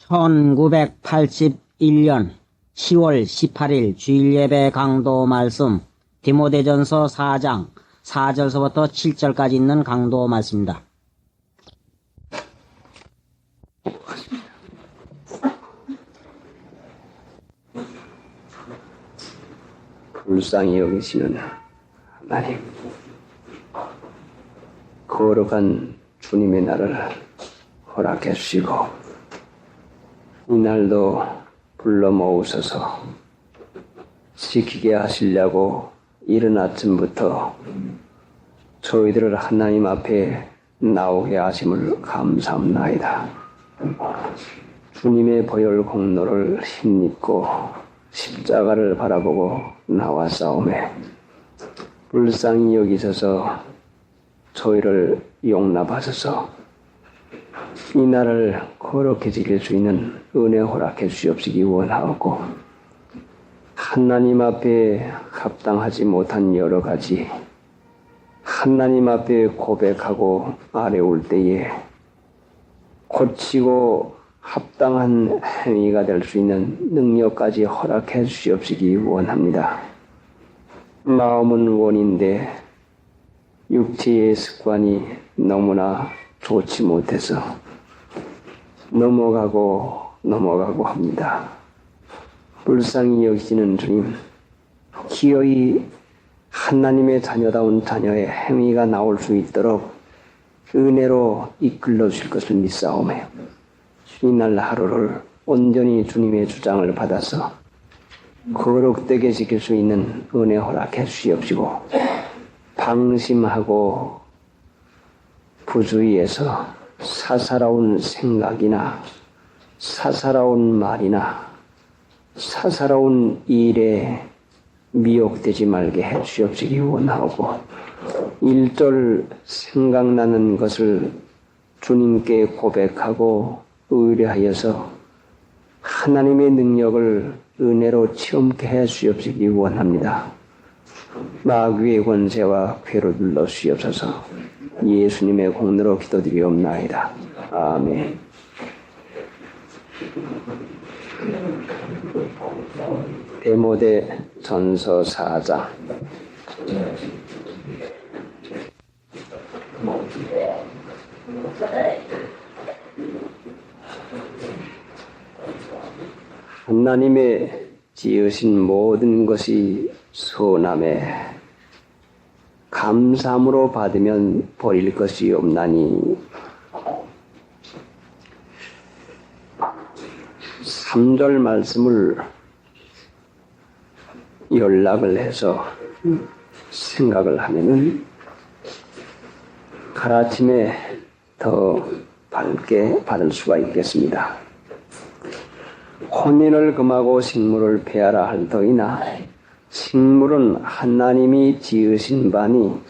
1981년 10월 18일 주일예배 강도 말씀 디모데전서 4장 4절서부터 7절까지 있는 강도 말씀입니다. 불쌍히 여기시는 하나님, 거룩한 주님의 날을 허락해 주시고 이날도 불러 모으셔서 지키게 하시려고 이른 아침부터 저희들을 하나님 앞에 나오게 하심을 감사합나이다. 주님의 보혈 공로를 힘입고 십자가를 바라보고 나왔사오매 불쌍히 여기셔서 저희를 용납하셔서 이 날을 거룩히 지킬 수 있는 은혜 허락해 주시옵시기 원하옵고, 하나님 앞에 합당하지 못한 여러 가지 하나님 앞에 고백하고 아뢰올 때에 고치고 합당한 행위가 될 수 있는 능력까지 허락해 주시옵시기 원합니다. 마음은 원인데 육체의 습관이 너무나 좋지 못해서 넘어가고 합니다. 불쌍히 여기시는 주님, 기어이 하나님의 자녀다운 자녀의 행위가 나올 수 있도록 은혜로 이끌어 주실 것을 믿사오매 이날 하루를 온전히 주님의 주장을 받아서 거룩되게 지킬 수 있는 은혜 허락해 주시옵시고, 방심하고 부주의해서 사사로운 생각이나 사사로운 말이나 사사로운 일에 미혹되지 말게 해 주시옵시기 원하고, 일절 생각나는 것을 주님께 고백하고 의뢰하여서 하나님의 능력을 은혜로 체험케 해 주시옵시기 원합니다. 마귀의 권세와 괴로 눌러 주시옵소서. 예수님의 공로로 기도드리옵나이다. 아멘. 디모데 전서 4장. 하나님의 지으신 모든 것이 선함에 감사함으로 받으면 버릴 것이 없나니, 3절 말씀을 연락을 해서 생각을 하면은 가르침에 더 밝게 받을 수가 있겠습니다. 혼인을 금하고 식물을 폐하라 할 터이나 식물은 하나님이 지으신 바니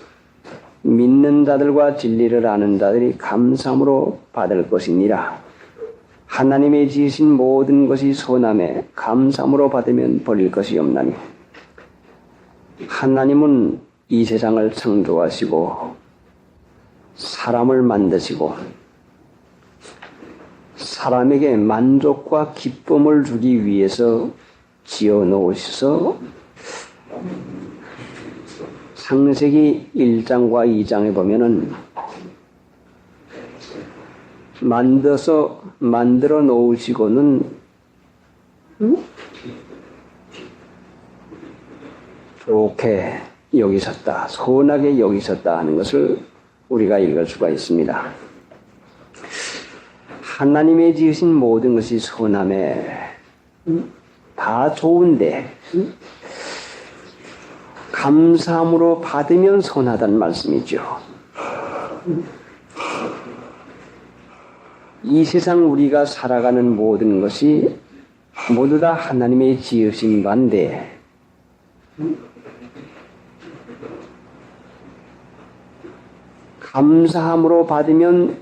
믿는 자들과 진리를 아는 자들이 감사함으로 받을 것이니라. 하나님이 지으신 모든 것이 선함에 감사함으로 받으면 버릴 것이 없나니, 하나님은 이 세상을 창조하시고 사람을 만드시고 사람에게 만족과 기쁨을 주기 위해서 지어 놓으셔서 창세기 1장과 2장에 보면은 만들어 놓으시고는 좋게 여기셨다, 선하게 여기셨다 하는 것을 우리가 읽을 수가 있습니다. 하나님의 지으신 모든 것이 선함에 다 좋은데 감사함으로 받으면 선하다는 말씀이죠. 이 세상 우리가 살아가는 모든 것이 모두 다 하나님의 지으신 바인데 감사함으로 받으면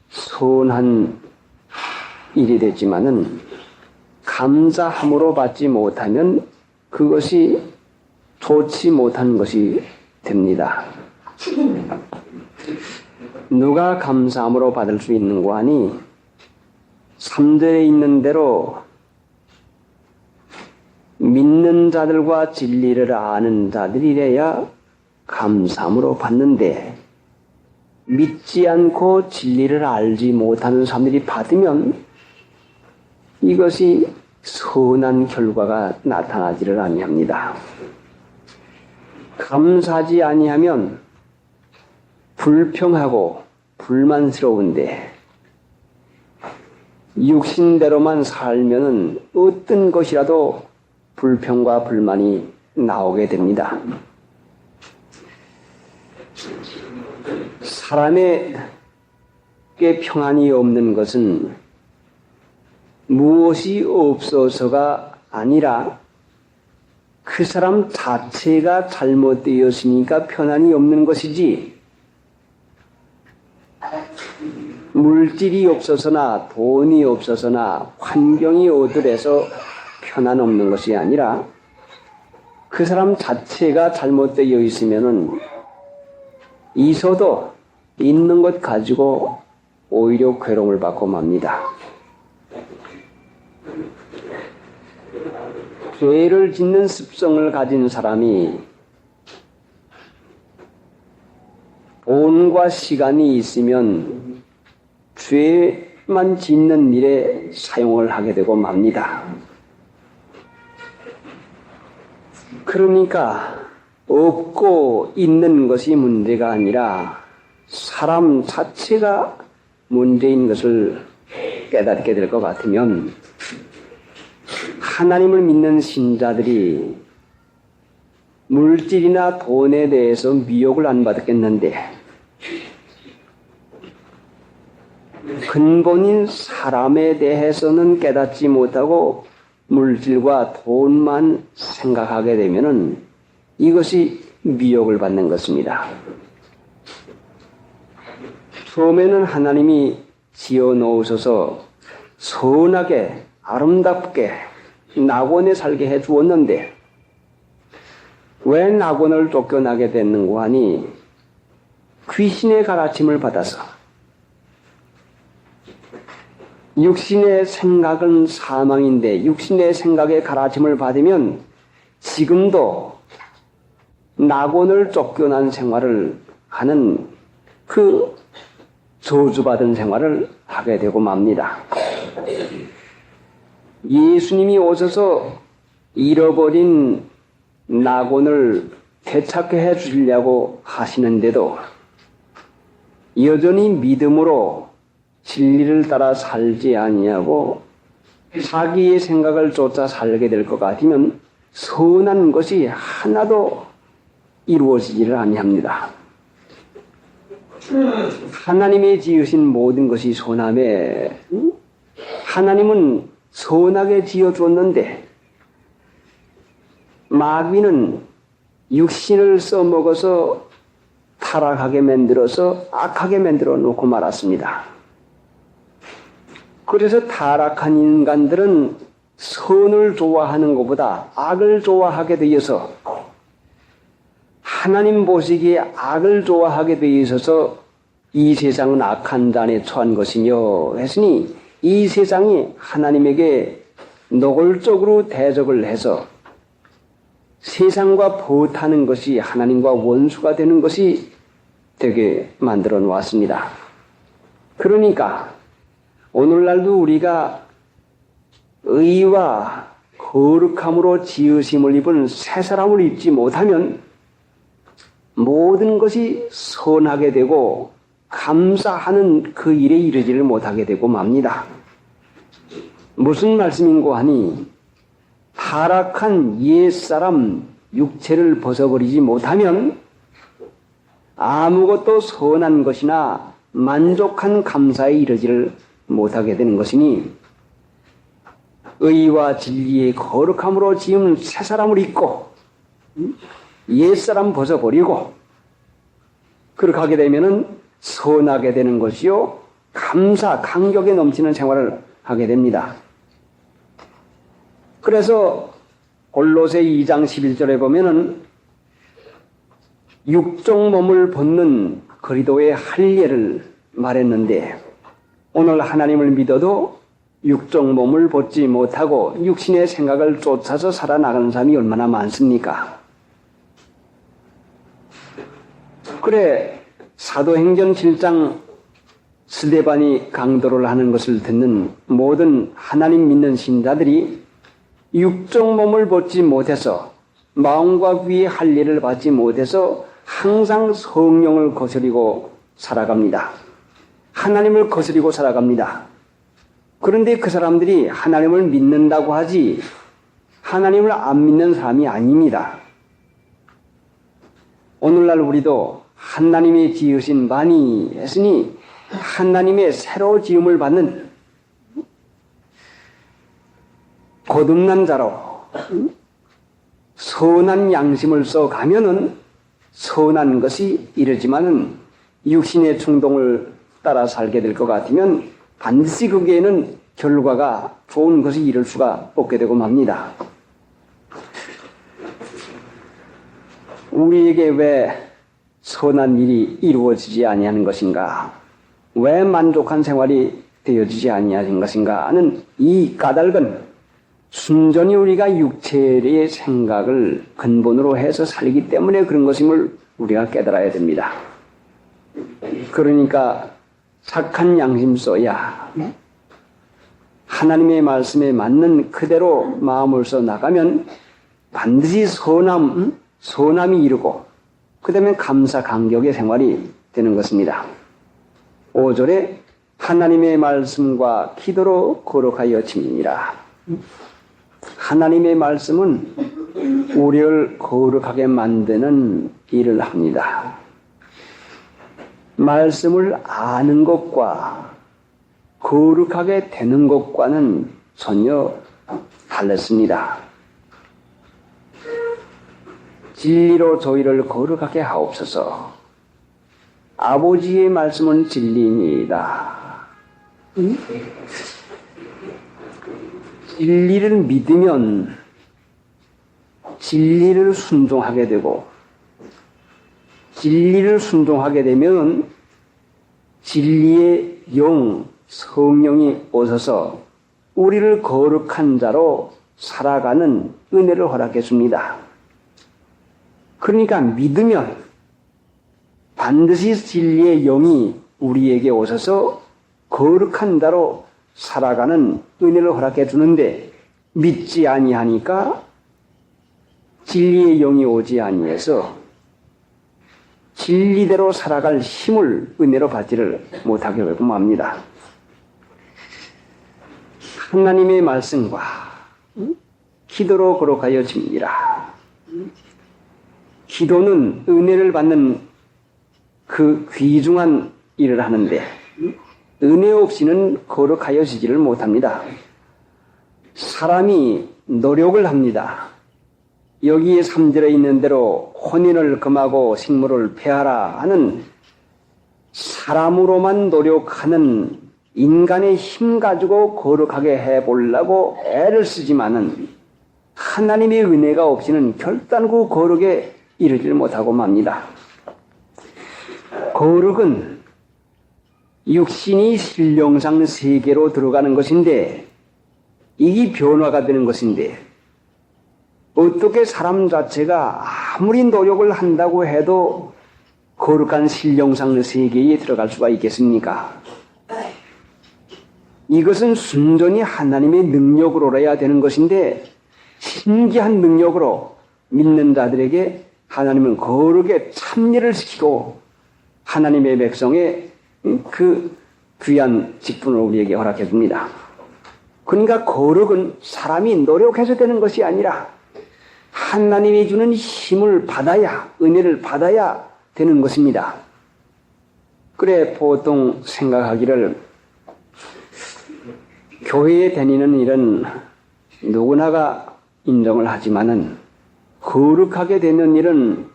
선한 일이 되지만은 감사함으로 받지 못하면 그것이 좋지 못한 것이 됩니다. 누가 감사함으로 받을 수 있는고 하니 3절에 있는 대로 믿는 자들과 진리를 아는 자들이래야 감사함으로 받는데 믿지 않고 진리를 알지 못하는 사람들이 받으면 이것이 선한 결과가 나타나지를 아니합니다. 감사하지 아니하면 불평하고 불만스러운데 육신대로만 살면은 어떤 것이라도 불평과 불만이 나오게 됩니다. 사람에게 평안이 없는 것은 무엇이 없어서가 아니라 그 사람 자체가 잘못되었으니까 편안이 없는 것이지, 물질이 없어서나 돈이 없어서나 환경이 어두해서 편안 없는 것이 아니라 그 사람 자체가 잘못되어 있으면은 있어도 있는 것 가지고 오히려 괴로움을 받고 맙니다. 죄를 짓는 습성을 가진 사람이 돈과 시간이 있으면 죄만 짓는 일에 사용을 하게 되고 맙니다. 그러니까 없고 있는 것이 문제가 아니라 사람 자체가 문제인 것을 깨닫게 될 것 같으면 하나님을 믿는 신자들이 물질이나 돈에 대해서 미혹을 안 받았겠는데 근본인 사람에 대해서는 깨닫지 못하고 물질과 돈만 생각하게 되면은 이것이 미혹을 받는 것입니다. 처음에는 하나님이 지어 놓으셔서 선하게 아름답게 낙원에 살게 해 주었는데 왜 낙원을 쫓겨나게 됐는고 하니 귀신의 가르침을 받아서 육신의 생각은 사망인데 육신의 생각의 가르침을 받으면 지금도 낙원을 쫓겨난 생활을 하는 그 저주받은 생활을 하게 되고 맙니다. 예수님이 오셔서 잃어버린 낙원을 되찾게 해 주시려고 하시는데도 여전히 믿음으로 진리를 따라 살지 아니하고 자기의 생각을 쫓아 살게 될 것 같으면 선한 것이 하나도 이루어지지를 아니합니다. 하나님이 지으신 모든 것이 선함에 하나님은 선하게 지어줬는데 마귀는 육신을 써먹어서 타락하게 만들어서 악하게 만들어 놓고 말았습니다. 그래서 타락한 인간들은 선을 좋아하는 것보다 악을 좋아하게 되어서 하나님 보시기에 악을 좋아하게 되어 있어서 이 세상은 악한 잔에 처한 것이며 했으니 이 세상이 하나님에게 노골적으로 대적을 해서 세상과 버타는 것이 하나님과 원수가 되는 것이 되게 만들어 놓았습니다. 그러니까 오늘날도 우리가 의와 거룩함으로 지으심을 입은 새 사람을 입지 못하면 모든 것이 선하게 되고 감사하는 그 일에 이르지를 못하게 되고 맙니다. 무슨 말씀인고 하니 타락한 옛사람 육체를 벗어버리지 못하면 아무것도 선한 것이나 만족한 감사에 이르지를 못하게 되는 것이니 의와 진리의 거룩함으로 지은 새 사람을 입고 옛사람 벗어버리고 그렇게 하게 되면은 선하게 되는 것이요 감사, 감격에 넘치는 생활을 하게 됩니다. 그래서 골로새 2장 11절에 보면은 육종 몸을 벗는 그리스도의 할례를 말했는데 오늘 하나님을 믿어도 육적 몸을 벗지 못하고 육신의 생각을 쫓아서 살아나가는 사람이 얼마나 많습니까? 그래, 사도행전 7장 스데반이 강도를 하는 것을 듣는 모든 하나님 믿는 신자들이 육적 몸을 벗지 못해서 마음과 귀의 할 일을 받지 못해서 항상 성령을 거스리고 살아갑니다. 하나님을 거스리고 살아갑니다. 그런데 그 사람들이 하나님을 믿는다고 하지 하나님을 안 믿는 사람이 아닙니다. 오늘날 우리도 하나님의 지으신 바니 했으니 하나님의 새로 지음을 받는 거듭난 자로 선한 양심을 써가면은 선한 것이 이르지만은 육신의 충동을 따라 살게 될 것 같으면 반드시 거기에는 결과가 좋은 것이 이룰 수가 없게 되고 맙니다. 우리에게 왜 선한 일이 이루어지지 아니하는 것인가? 왜 만족한 생활이 되어지지 아니하는 것인가 하는 이 까닭은 순전히 우리가 육체의 생각을 근본으로 해서 살기 때문에 그런 것임을 우리가 깨달아야 됩니다. 그러니까 착한 양심 써야 하나님의 말씀에 맞는 그대로 마음을 써 나가면 반드시 선함이 이루고 그 다음에 감사 감격의 생활이 되는 것입니다. 5절에 하나님의 말씀과 기도로 거룩하여 지니라. 하나님의 말씀은 우리를 거룩하게 만드는 일을 합니다. 말씀을 아는 것과 거룩하게 되는 것과는 전혀 달랐습니다. 진리로 저희를 거룩하게 하옵소서. 아버지의 말씀은 진리입니다. 진리를 믿으면 진리를 순종하게 되고 진리를 순종하게 되면 진리의 영, 성령이 오셔서 우리를 거룩한 자로 살아가는 은혜를 허락해 줍니다. 그러니까 믿으면 반드시 진리의 영이 우리에게 오셔서 거룩한 자로 살아가는 은혜를 허락해 주는데 믿지 아니하니까 진리의 영이 오지 아니해서 진리대로 살아갈 힘을 은혜로 받지를 못하게 되고 맙니다. 하나님의 말씀과 기도로 거룩하여 지니라. 기도는 은혜를 받는 그 귀중한 일을 하는데 은혜 없이는 거룩하여지지를 못합니다. 사람이 노력을 합니다. 여기에 3절에 있는 대로 혼인을 금하고 식물을 폐하라 하는 사람으로만 노력하는 인간의 힘 가지고 거룩하게 해보려고 애를 쓰지만은 하나님의 은혜가 없이는 결단코 거룩에 이르지를 못하고 맙니다. 거룩은 육신이 신령상 세계로 들어가는 것인데 이게 변화가 되는 것인데 어떻게 사람 자체가 아무리 노력을 한다고 해도 거룩한 신령상 세계에 들어갈 수가 있겠습니까? 이것은 순전히 하나님의 능력으로라야 되는 것인데 신기한 능력으로 믿는 자들에게 하나님은 거룩에 참여를 시키고 하나님의 백성의 그 귀한 직분을 우리에게 허락해 줍니다. 그러니까 거룩은 사람이 노력해서 되는 것이 아니라 하나님이 주는 힘을 받아야, 은혜를 받아야 되는 것입니다. 그래 보통 생각하기를 교회에 다니는 일은 누구나가 인정을 하지만은 거룩하게 되는 일은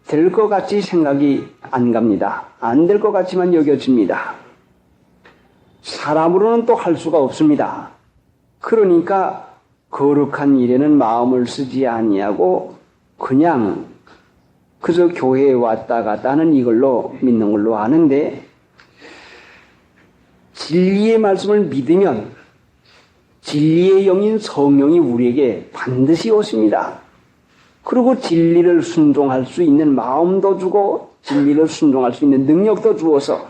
될 것 같이 생각이 안 갑니다. 안 될 것 같지만 여겨집니다. 사람으로는 또 할 수가 없습니다. 그러니까 거룩한 일에는 마음을 쓰지 아니하고 그냥 그저 교회에 왔다 갔다 하는 이걸로 믿는 걸로 아는데 진리의 말씀을 믿으면 진리의 영인 성령이 우리에게 반드시 오십니다. 그리고 진리를 순종할 수 있는 마음도 주고 진리를 순종할 수 있는 능력도 주어서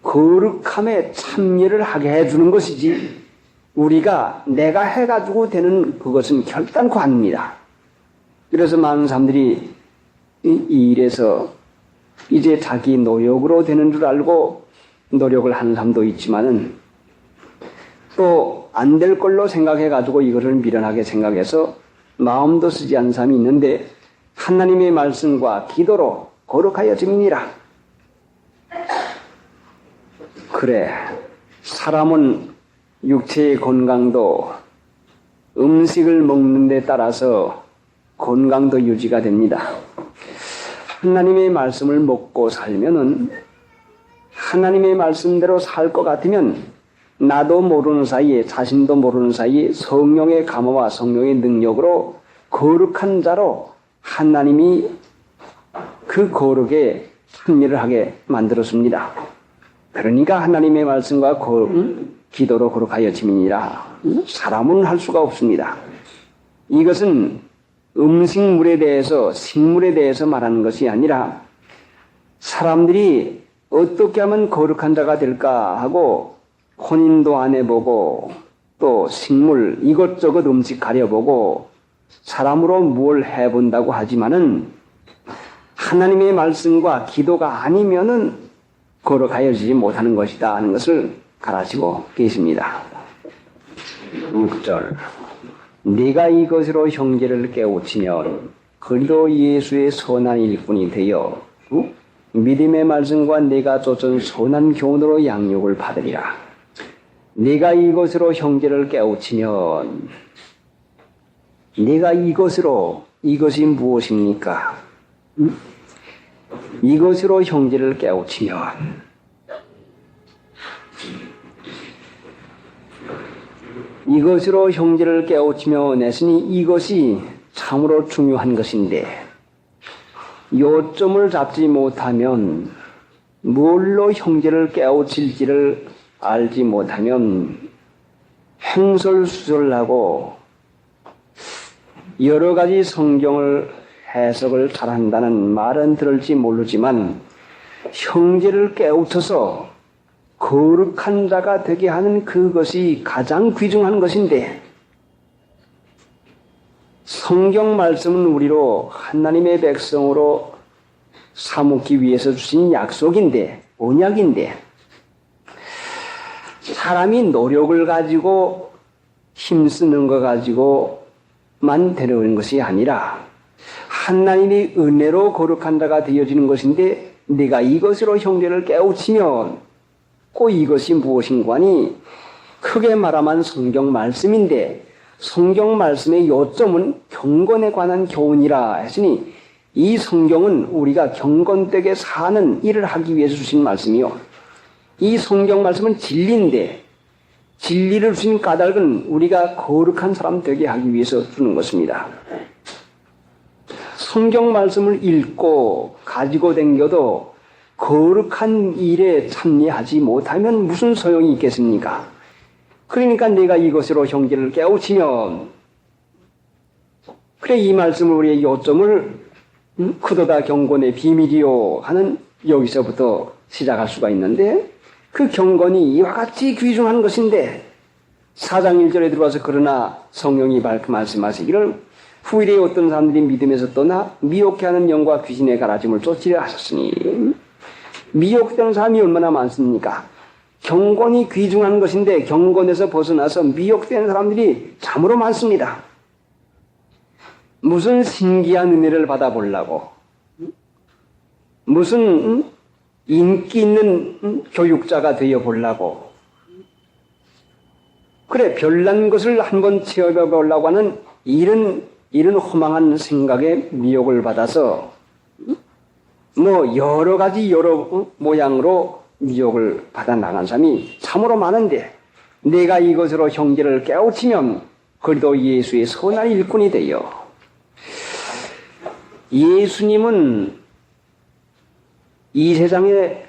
거룩함에 참여를 하게 해주는 것이지 우리가 내가 해가지고 되는 그것은 결단코 아닙니다. 그래서 많은 사람들이 이 일에서 이제 자기 노력으로 되는 줄 알고 노력을 하는 사람도 있지만은 또 안 될 걸로 생각해가지고 이것을 미련하게 생각해서 마음도 쓰지 않는 사람이 있는데 하나님의 말씀과 기도로 거룩하여 짐이니라. 그래, 사람은 육체의 건강도 음식을 먹는 데 따라서 건강도 유지가 됩니다. 하나님의 말씀을 먹고 살면은 하나님의 말씀대로 살 것 같으면 나도 모르는 사이에 자신도 모르는 사이에 성령의 감화와 성령의 능력으로 거룩한 자로 하나님이 그 거룩에 참여를 하게 만들었습니다. 그러니까 하나님의 말씀과 기도로 거룩하여 짐이니라. 사람은 할 수가 없습니다. 이것은 음식물에 대해서 식물에 대해서 말하는 것이 아니라 사람들이 어떻게 하면 거룩한 자가 될까 하고 혼인도 안 해보고 또 식물 이것저것 음식 가려보고 사람으로 뭘 해본다고 하지만은 하나님의 말씀과 기도가 아니면은 거룩하여지지 못하는 것이다 하는 것을 가르치고 계십니다. 6절 네가 이것으로 형제를 깨우치면 그리도 예수의 선한 일꾼이 되어 믿음의 말씀과 네가 쫓은 선한 교훈으로 양육을 받으리라. 네가 이것으로 형제를 깨우치면 네가 이것으로 이것이 무엇입니까? 이것으로 형제를 깨우치면 이것으로 형제를 깨우치면 했으니 이것이 참으로 중요한 것인데 요점을 잡지 못하면 뭘로 형제를 깨우칠지를 알지 못하면 횡설수설하고 여러 가지 성경을 해석을 잘한다는 말은 들을지 모르지만 형제를 깨우쳐서 거룩한 자가 되게 하는 그것이 가장 귀중한 것인데 성경 말씀은 우리로 하나님의 백성으로 삼기 위해서 주신 약속인데 언약인데 사람이 노력을 가지고 힘쓰는 거 가지고만 되는 것이 아니라 하나님의 은혜로 거룩한 자가 되어지는 것인데 네가 이것으로 형제를 깨우치면 꼭 이것이 무엇인가니 크게 말하면 성경 말씀인데 성경 말씀의 요점은 경건에 관한 교훈이라 했으니 이 성경은 우리가 경건되게 사는 일을 하기 위해서 주신 말씀이요. 이 성경 말씀은 진리인데 진리를 주신 까닭은 우리가 거룩한 사람 되게 하기 위해서 주는 것입니다. 성경 말씀을 읽고 가지고 댕겨도 거룩한 일에 참여하지 못하면 무슨 소용이 있겠습니까? 그러니까 내가 이것으로 형제를 깨우치면 그래 이 말씀을 우리의 요점을 그도다 경건의 비밀이요 하는 여기서부터 시작할 수가 있는데 그 경건이 이와 같이 귀중한 것인데 4장 1절에 들어와서 그러나 성령이 말씀하시기를 후일에 어떤 사람들이 믿음에서 떠나 미혹해 하는 영과 귀신의 가라짐을 쫓으려 하셨으니 미혹되는 사람이 얼마나 많습니까? 경건이 귀중한 것인데 경건에서 벗어나서 미혹되는 사람들이 참으로 많습니다. 무슨 신기한 은혜를 받아보려고 무슨 인기 있는 교육자가 되어보려고 그래 별난 것을 한번 체험해보려고 하는 이런 허망한 생각에 미혹을 받아서 뭐 여러 가지 여러 모양으로 미혹을 받아 나간 사람이 참으로 많은데 내가 이것으로 형제를 깨우치면 그래도 예수의 선한 일꾼이 되어 예수님은 이 세상에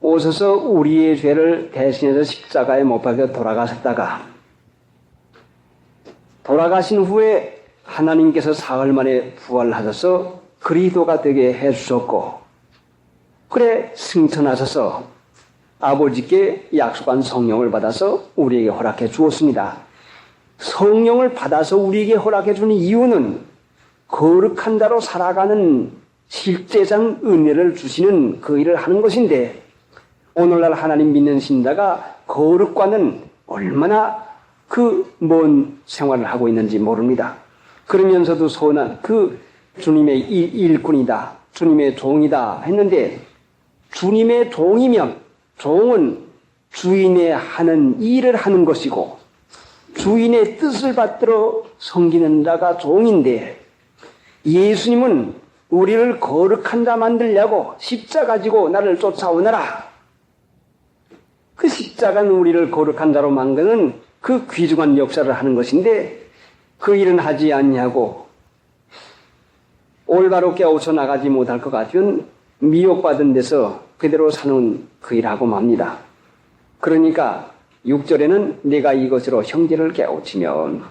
오셔서 우리의 죄를 대신해서 십자가에 못 박혀 돌아가셨다가 돌아가신 후에 하나님께서 사흘 만에 부활하셔서 그리스도가 되게 해주셨고, 그래 승천하셔서 아버지께 약속한 성령을 받아서 우리에게 허락해 주었습니다. 성령을 받아서 우리에게 허락해 주는 이유는 거룩한 자로 살아가는 실제상 은혜를 주시는 그 일을 하는 것인데, 오늘날 하나님 믿는 신자가 거룩과는 얼마나 그 먼 생활을 하고 있는지 모릅니다. 그러면서도 선한 그 주님의 일꾼이다, 주님의 종이다 했는데, 주님의 종이면 종은 주인의 하는 일을 하는 것이고 주인의 뜻을 받들어 섬기는 자가 종인데, 예수님은 우리를 거룩한 자 만들려고 십자가 지고 나를 쫓아오너라. 그 십자가는 우리를 거룩한 자로 만드는 그 귀중한 역사를 하는 것인데, 그 일은 하지 않냐고 올바로 깨우쳐 나가지 못할 것 같으면 미혹받은 데서 그대로 사는 그 일하고 맙니다. 그러니까 6절에는 내가 이것으로 형제를 깨우치면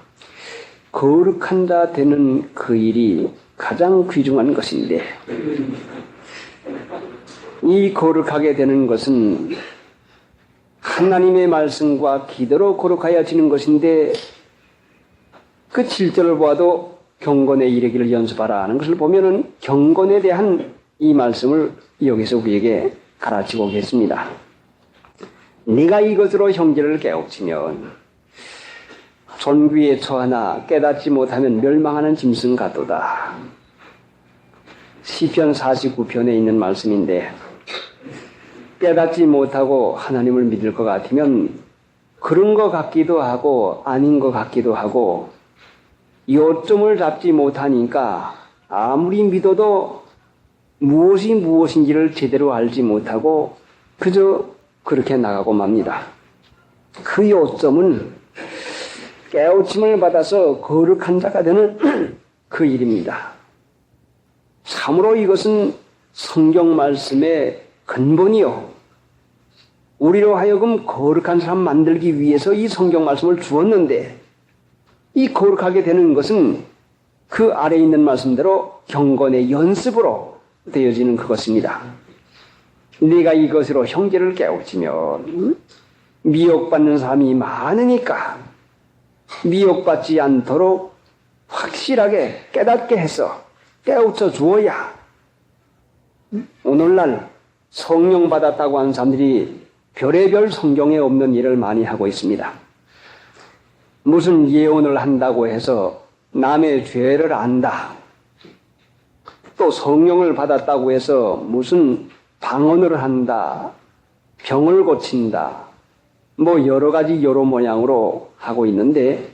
거룩한 자 되는 그 일이 가장 귀중한 것인데, 이 거룩하게 되는 것은 하나님의 말씀과 기도로 거룩하여지는 것인데, 그 7절을 보아도 경건에 이르기를 연습하라 하는 것을 보면은 경건에 대한 이 말씀을 여기서 우리에게 가르치고 계십니다. 네가 이것으로 형제를 깨우치면 존귀에 처하나 깨닫지 못하면 멸망하는 짐승 같도다. 시편 49편에 있는 말씀인데, 깨닫지 못하고 하나님을 믿을 것 같으면 그런 것 같기도 하고 아닌 것 같기도 하고, 요점을 잡지 못하니까 아무리 믿어도 무엇이 무엇인지를 제대로 알지 못하고 그저 그렇게 나가고 맙니다. 그 요점은 깨우침을 받아서 거룩한 자가 되는 그 일입니다. 참으로 이것은 성경 말씀의 근본이요, 우리로 하여금 거룩한 사람 만들기 위해서 이 성경 말씀을 주었는데, 이 거룩하게 되는 것은 그 아래에 있는 말씀대로 경건의 연습으로 되어지는 그것입니다. 네가 이것으로 형제를 깨우치면, 미혹받는 사람이 많으니까 미혹받지 않도록 확실하게 깨닫게 해서 깨우쳐 주어야, 오늘날 성령 받았다고 하는 사람들이 별의별 성경에 없는 일을 많이 하고 있습니다. 무슨 예언을 한다고 해서 남의 죄를 안다, 또 성령을 받았다고 해서 무슨 방언을 한다, 병을 고친다, 뭐 여러 가지 여러 모양으로 하고 있는데,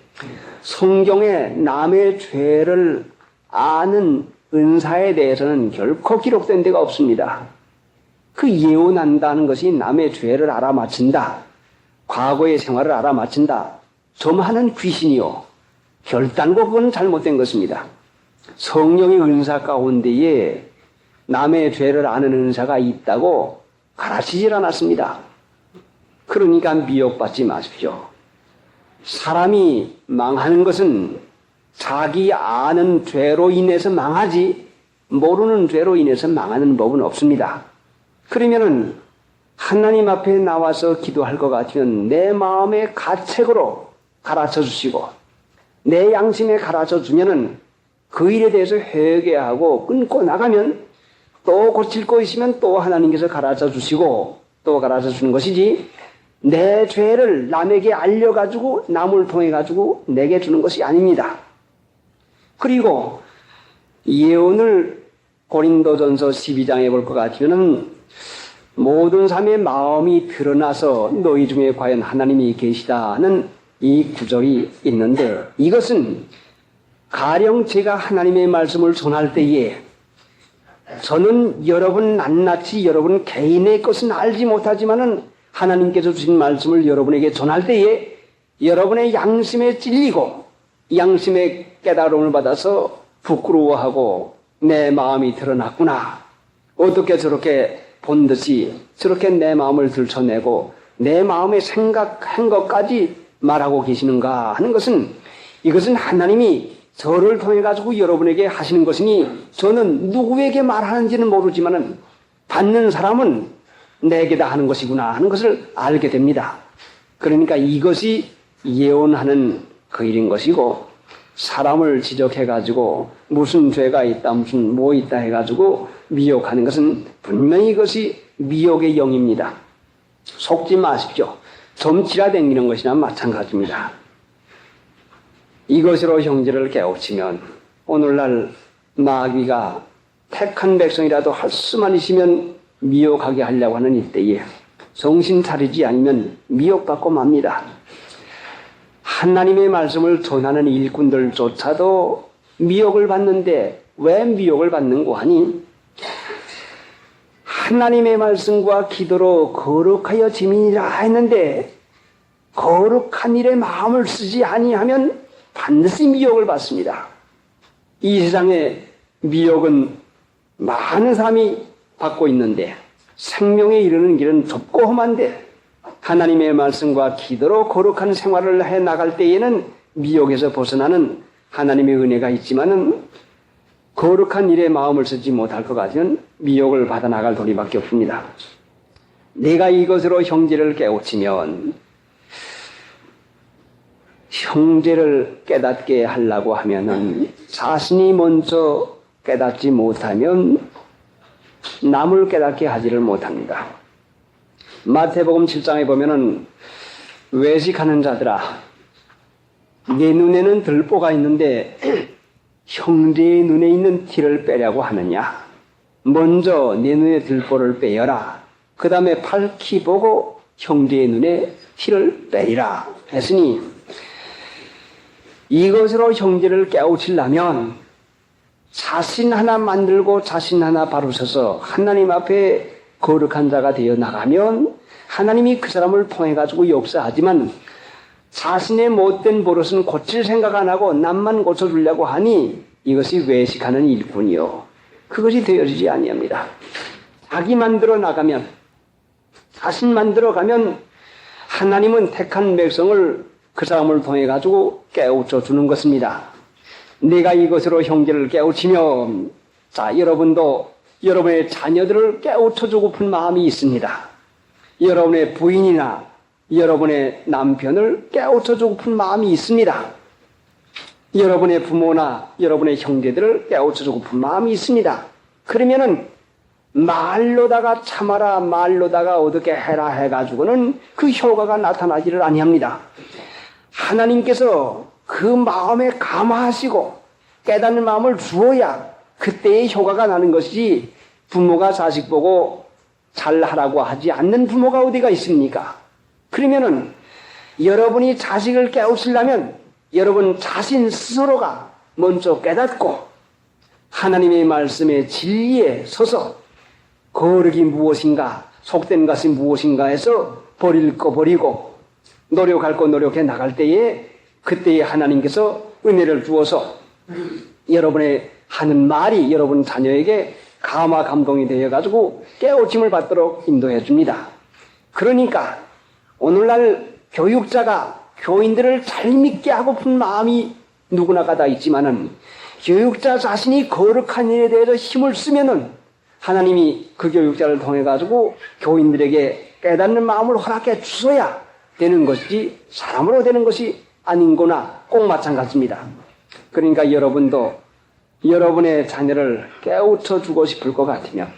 성경에 남의 죄를 아는 은사에 대해서는 결코 기록된 데가 없습니다. 그 예언한다는 것이 남의 죄를 알아맞힌다, 과거의 생활을 알아맞힌다, 점하는 귀신이요, 결단고 그건 잘못된 것입니다. 성령의 은사 가운데에 남의 죄를 아는 은사가 있다고 가르치질 않았습니다. 그러니까 미혹받지 마십시오. 사람이 망하는 것은 자기 아는 죄로 인해서 망하지, 모르는 죄로 인해서 망하는 법은 없습니다. 그러면은 하나님 앞에 나와서 기도할 것 같으면 내 마음의 가책으로 가르쳐 주시고, 내 양심에 가르쳐 주면은 그 일에 대해서 회개하고 끊고 나가면, 또 고칠 거 있으면 또 하나님께서 가르쳐 주시고 또 가르쳐 주는 것이지, 내 죄를 남에게 알려가지고 남을 통해가지고 내게 주는 것이 아닙니다. 그리고 예언을 고린도전서 12장에 볼 것 같으면 모든 사람의 마음이 드러나서 너희 중에 과연 하나님이 계시다는 이 구절이 있는데, 이것은 가령 제가 하나님의 말씀을 전할 때에 저는 여러분 낱낱이 여러분 개인의 것은 알지 못하지만은 하나님께서 주신 말씀을 여러분에게 전할 때에 여러분의 양심에 찔리고 양심의 깨달음을 받아서 부끄러워하고 내 마음이 드러났구나, 어떻게 저렇게 본듯이 저렇게 내 마음을 들춰내고 내 마음에 생각한 것까지 말하고 계시는가 하는 것은 이것은 하나님이 저를 통해 가지고 여러분에게 하시는 것이니 저는 누구에게 말하는지는 모르지만은 받는 사람은 내게다 하는 것이구나 하는 것을 알게 됩니다. 그러니까 이것이 예언하는 그 일인 것이고, 사람을 지적해 가지고 무슨 죄가 있다 무슨 뭐 있다 해 가지고 미혹하는 것은 분명히 이것이 미혹의 영입니다. 속지 마십시오. 좀 지라댕기는 것이나 마찬가지입니다. 이것으로 형제를 깨우치면 오늘날 마귀가 택한 백성이라도 할 수만 있으면 미혹하게 하려고 하는 이때에 정신 차리지 않으면 미혹받고 맙니다. 하나님의 말씀을 전하는 일꾼들조차도 미혹을 받는데 왜 미혹을 받는고 하니, 하나님의 말씀과 기도로 거룩하여 지민이라 했는데 거룩한 일에 마음을 쓰지 아니하면 반드시 미혹을 받습니다. 이 세상에 미혹은 많은 사람이 받고 있는데 생명에 이르는 길은 좁고 험한데, 하나님의 말씀과 기도로 거룩한 생활을 해 나갈 때에는 미혹에서 벗어나는 하나님의 은혜가 있지만은 거룩한 일에 마음을 쓰지 못할 것 같으면 미혹을 받아 나갈 도리밖에 없습니다. 내가 이것으로 형제를 깨우치면, 형제를 깨닫게 하려고 하면은 자신이 먼저 깨닫지 못하면 남을 깨닫게 하지를 못합니다. 마태복음 7장에 보면은 외식하는 자들아, 내 눈에는 들보가 있는데 형제의 눈에 있는 티를 빼려고 하느냐? 먼저 내 눈에 들보를 빼어라. 그 다음에 밝히 보고 형제의 눈에 티를 빼리라 했으니, 이것으로 형제를 깨우치려면 자신 하나 만들고 자신 하나 바로 서서 하나님 앞에 거룩한 자가 되어 나가면 하나님이 그 사람을 통해 가지고 역사하지만, 자신의 못된 버릇은 고칠 생각 안 하고 남만 고쳐주려고 하니 이것이 외식하는 일뿐이요, 그것이 되어지지 아니합니다. 자기 만들어 나가면, 자신 만들어 가면 하나님은 택한 백성을 그 사람을 통해 가지고 깨우쳐 주는 것입니다. 내가 이것으로 형제를 깨우치면, 자, 여러분도 여러분의 자녀들을 깨우쳐 주고픈 마음이 있습니다. 여러분의 부인이나 여러분의 남편을 깨우쳐 주고픈 마음이 있습니다. 여러분의 부모나 여러분의 형제들을 깨우쳐 주고픈 마음이 있습니다. 그러면은 말로다가 참아라, 말로다가 어떻게 해라 해가지고는 그 효과가 나타나지를 아니합니다. 하나님께서 그 마음에 감화하시고 깨닫는 마음을 주어야 그때의 효과가 나는 것이지, 부모가 자식 보고 잘하라고 하지 않는 부모가 어디가 있습니까? 그러면은 여러분이 자식을 깨우치려면 여러분 자신 스스로가 먼저 깨닫고 하나님의 말씀의 진리에 서서 거룩이 무엇인가, 속된 것이 무엇인가 해서 버릴 거 버리고 노력할 거 노력해 나갈 때에, 그때에 하나님께서 은혜를 주어서 여러분의 하는 말이 여러분 자녀에게 감화 감동이 되어가지고 깨우침을 받도록 인도해 줍니다. 그러니까 오늘날 교육자가 교인들을 잘 믿게 하고픈 마음이 누구나가 다 있지만은, 교육자 자신이 거룩한 일에 대해서 힘을 쓰면은 하나님이 그 교육자를 통해 가지고 교인들에게 깨닫는 마음을 허락해 주셔야 되는 것이지 사람으로 되는 것이 아닌 거나 꼭 마찬가지입니다. 그러니까 여러분도 여러분의 자녀를 깨우쳐 주고 싶을 것 같으면,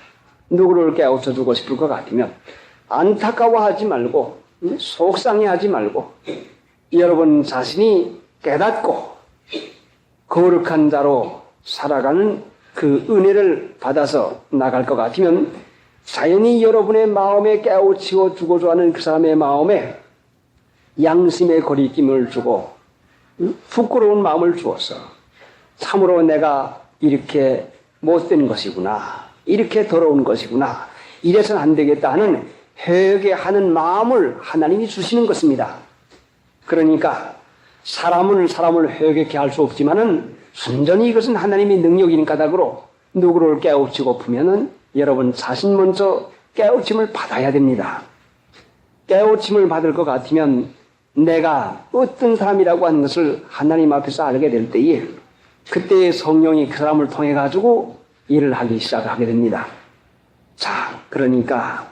누구를 깨우쳐 주고 싶을 것 같으면 안타까워하지 말고 속상해하지 말고 여러분 자신이 깨닫고 거룩한 자로 살아가는 그 은혜를 받아서 나갈 것 같으면, 자연히 여러분의 마음에 깨우치고 주고자 하는 그 사람의 마음에 양심의 거리낌을 주고 부끄러운 마음을 주어서 참으로 내가 이렇게 못된 것이구나, 이렇게 더러운 것이구나, 이래서는 안 되겠다 하는 회개하는 마음을 하나님이 주시는 것입니다. 그러니까 사람을 회개케 할 수 없지만은 순전히 이것은 하나님의 능력인 까닭으로 누구를 깨우치고프면은 여러분 자신 먼저 깨우침을 받아야 됩니다. 깨우침을 받을 것 같으면 내가 어떤 사람이라고 하는 것을 하나님 앞에서 알게 될 때에 그때 성령이 그 사람을 통해 가지고 일을 하기 시작하게 됩니다. 자, 그러니까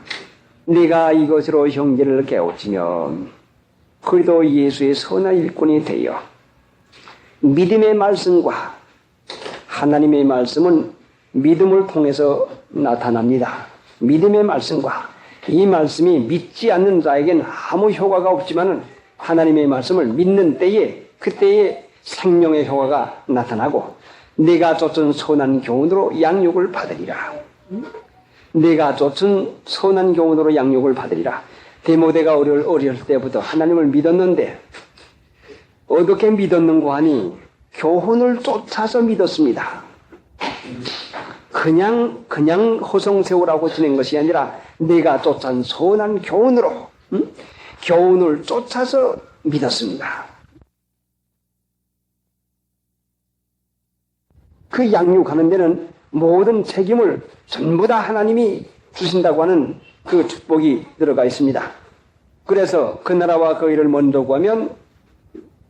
네가 이것으로 형제를 깨우치면 그리도 예수의 선한 일꾼이 되어 믿음의 말씀과 하나님의 말씀은 믿음을 통해서 나타납니다. 믿음의 말씀과 이 말씀이 믿지 않는 자에게는 아무 효과가 없지만 하나님의 말씀을 믿는 때에 그때에 생명의 효과가 나타나고 내가 쫓은 선한 교훈으로 양육을 받으리라. 내가 쫓은 선한 교훈으로 양육을 받으리라. 디모데가 어릴 때부터 하나님을 믿었는데 어떻게 믿었는고 하니 교훈을 쫓아서 믿었습니다. 그냥 허송세월하고 지낸 것이 아니라 내가 쫓은 선한 교훈으로 교훈을 쫓아서 믿었습니다. 그 양육하는 데는 모든 책임을 전부 다 하나님이 주신다고 하는 그 축복이 들어가 있습니다. 그래서 그 나라와 그 일을 먼저 구하면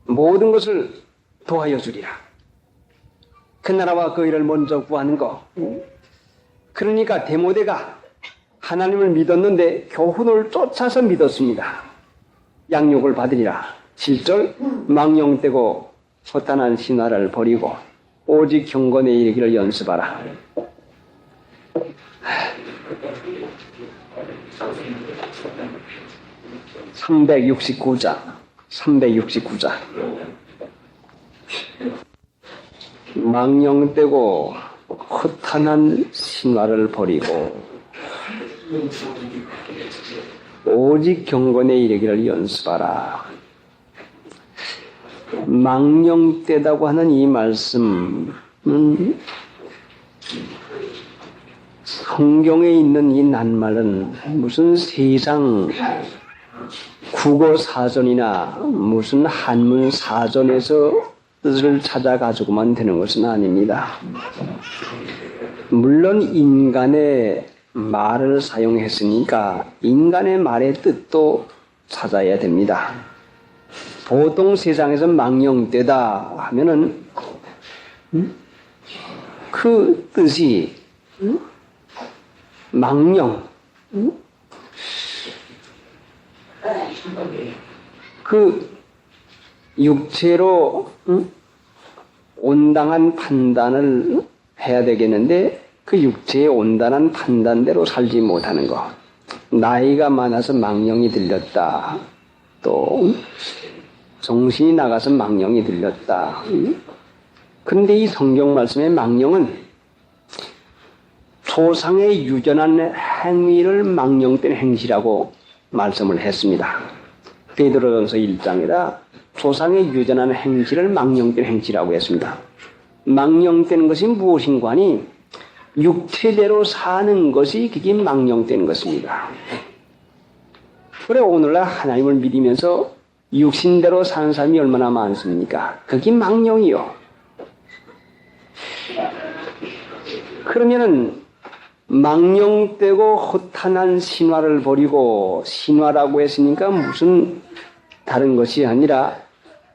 모든 것을 도와여 주리라. 그 나라와 그 일을 먼저 구하는 거. 그러니까 디모데가 하나님을 믿었는데 교훈을 쫓아서 믿었습니다. 양육을 받으리라. 7절 망령되고 허탄한 신화를 버리고 오직 경건에 이르기를 연습하라. 369장 망령되고 허탄한 신화를 버리고 오직 경건에 이르기를 연습하라. 망령되다고 하는 이 말씀은 성경에 있는 이 낱말은 무슨 세상 국어 사전이나 무슨 한문 사전에서 뜻을 찾아가지고만 되는 것은 아닙니다. 물론 인간의 말을 사용했으니까 인간의 말의 뜻도 찾아야 됩니다. 보통 세상에서 망령되다 하면은 그 뜻이 망령 그 육체로 온당한 판단을 해야 되겠는데 그 육체의 온당한 판단대로 살지 못하는 것. 나이가 많아서 망령이 들렸다. 또 정신이 나가서 망령이 들렸다. 그런데 이 성경 말씀의 망령은 조상의 유전한 행위를 망령된 행실이라고 말씀을 했습니다. 베드로전서 1장에다 조상의 유전한 행실을 망령된 행실이라고 했습니다. 망령된 것이 무엇인가 하니 육체대로 사는 것이 그게 망령된 것입니다. 그래 오늘날 하나님을 믿으면서 육신대로 사는 사람이 얼마나 많습니까? 그게 망령이요. 그러면은 망령되고 허탄한 신화를 버리고 신화라고 했으니까 무슨 다른 것이 아니라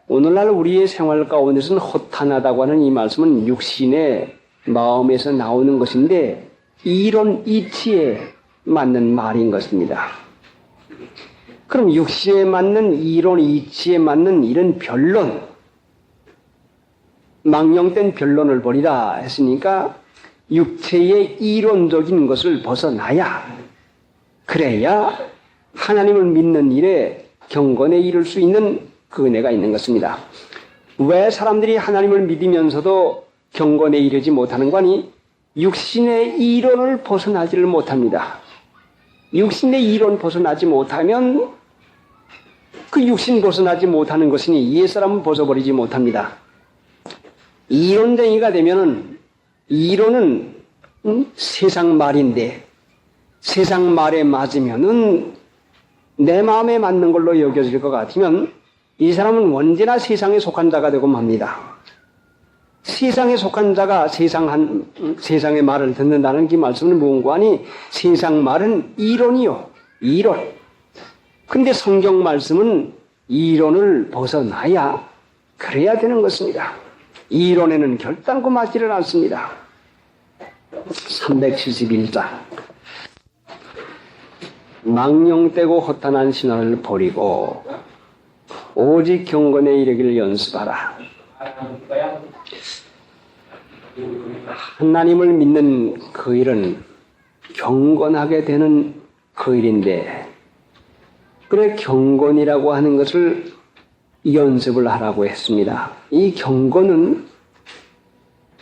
오늘날 우리의 생활 가운데서는 허탄하다고 하는 이 말씀은 육신의 마음에서 나오는 것인데 이론 이치에 맞는 말인 것입니다. 그럼 육신에 맞는 이론 이치에 맞는 이런 변론, 망령된 변론을 버리라 했으니까 육체의 이론적인 것을 벗어나야 그래야 하나님을 믿는 일에 경건에 이를 수 있는 그 은혜가 있는 것입니다. 왜 사람들이 하나님을 믿으면서도 경건에 이르지 못하는 거니? 육신의 이론을 벗어나지를 못합니다. 육신의 이론 벗어나지 못하면 그 육신 벗어나지 못하는 것이니 옛사람은 벗어버리지 못합니다. 이론쟁이가 되면은 이론은 세상 말인데 세상 말에 맞으면은 내 마음에 맞는 걸로 여겨질 것 같으면 이 사람은 언제나 세상에 속한 자가 되고 맙니다. 세상에 속한 자가 세상의 말을 듣는다는 그 말씀은 무언가 하니 세상 말은 이론이요. 이론. 근데 성경 말씀은 이론을 벗어나야 그래야 되는 것입니다. 이론에는 결단코 맞지를 않습니다. 371장 망령되고 허탄한 신화를 버리고 오직 경건에 이르기를 연습하라. 하나님을 믿는 그 일은 경건하게 되는 그 일인데, 그래 경건이라고 하는 것을 연습을 하라고 했습니다. 이 경건은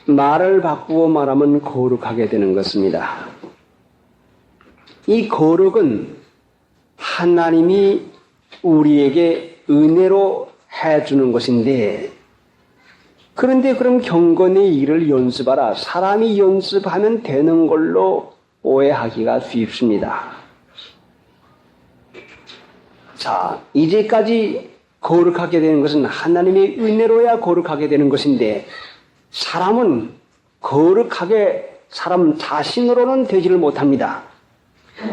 말을 바꾸어 말하면 거룩하게 되는 것입니다. 이 거룩은 하나님이 우리에게 은혜로 해주는 것인데, 그런데 그럼 경건의 일을 연습하라. 사람이 연습하면 되는 걸로 오해하기가 쉽습니다. 자, 이제까지 거룩하게 되는 것은 하나님의 은혜로야 거룩하게 되는 것인데, 사람은 거룩하게 사람 자신으로는 되지를 못합니다.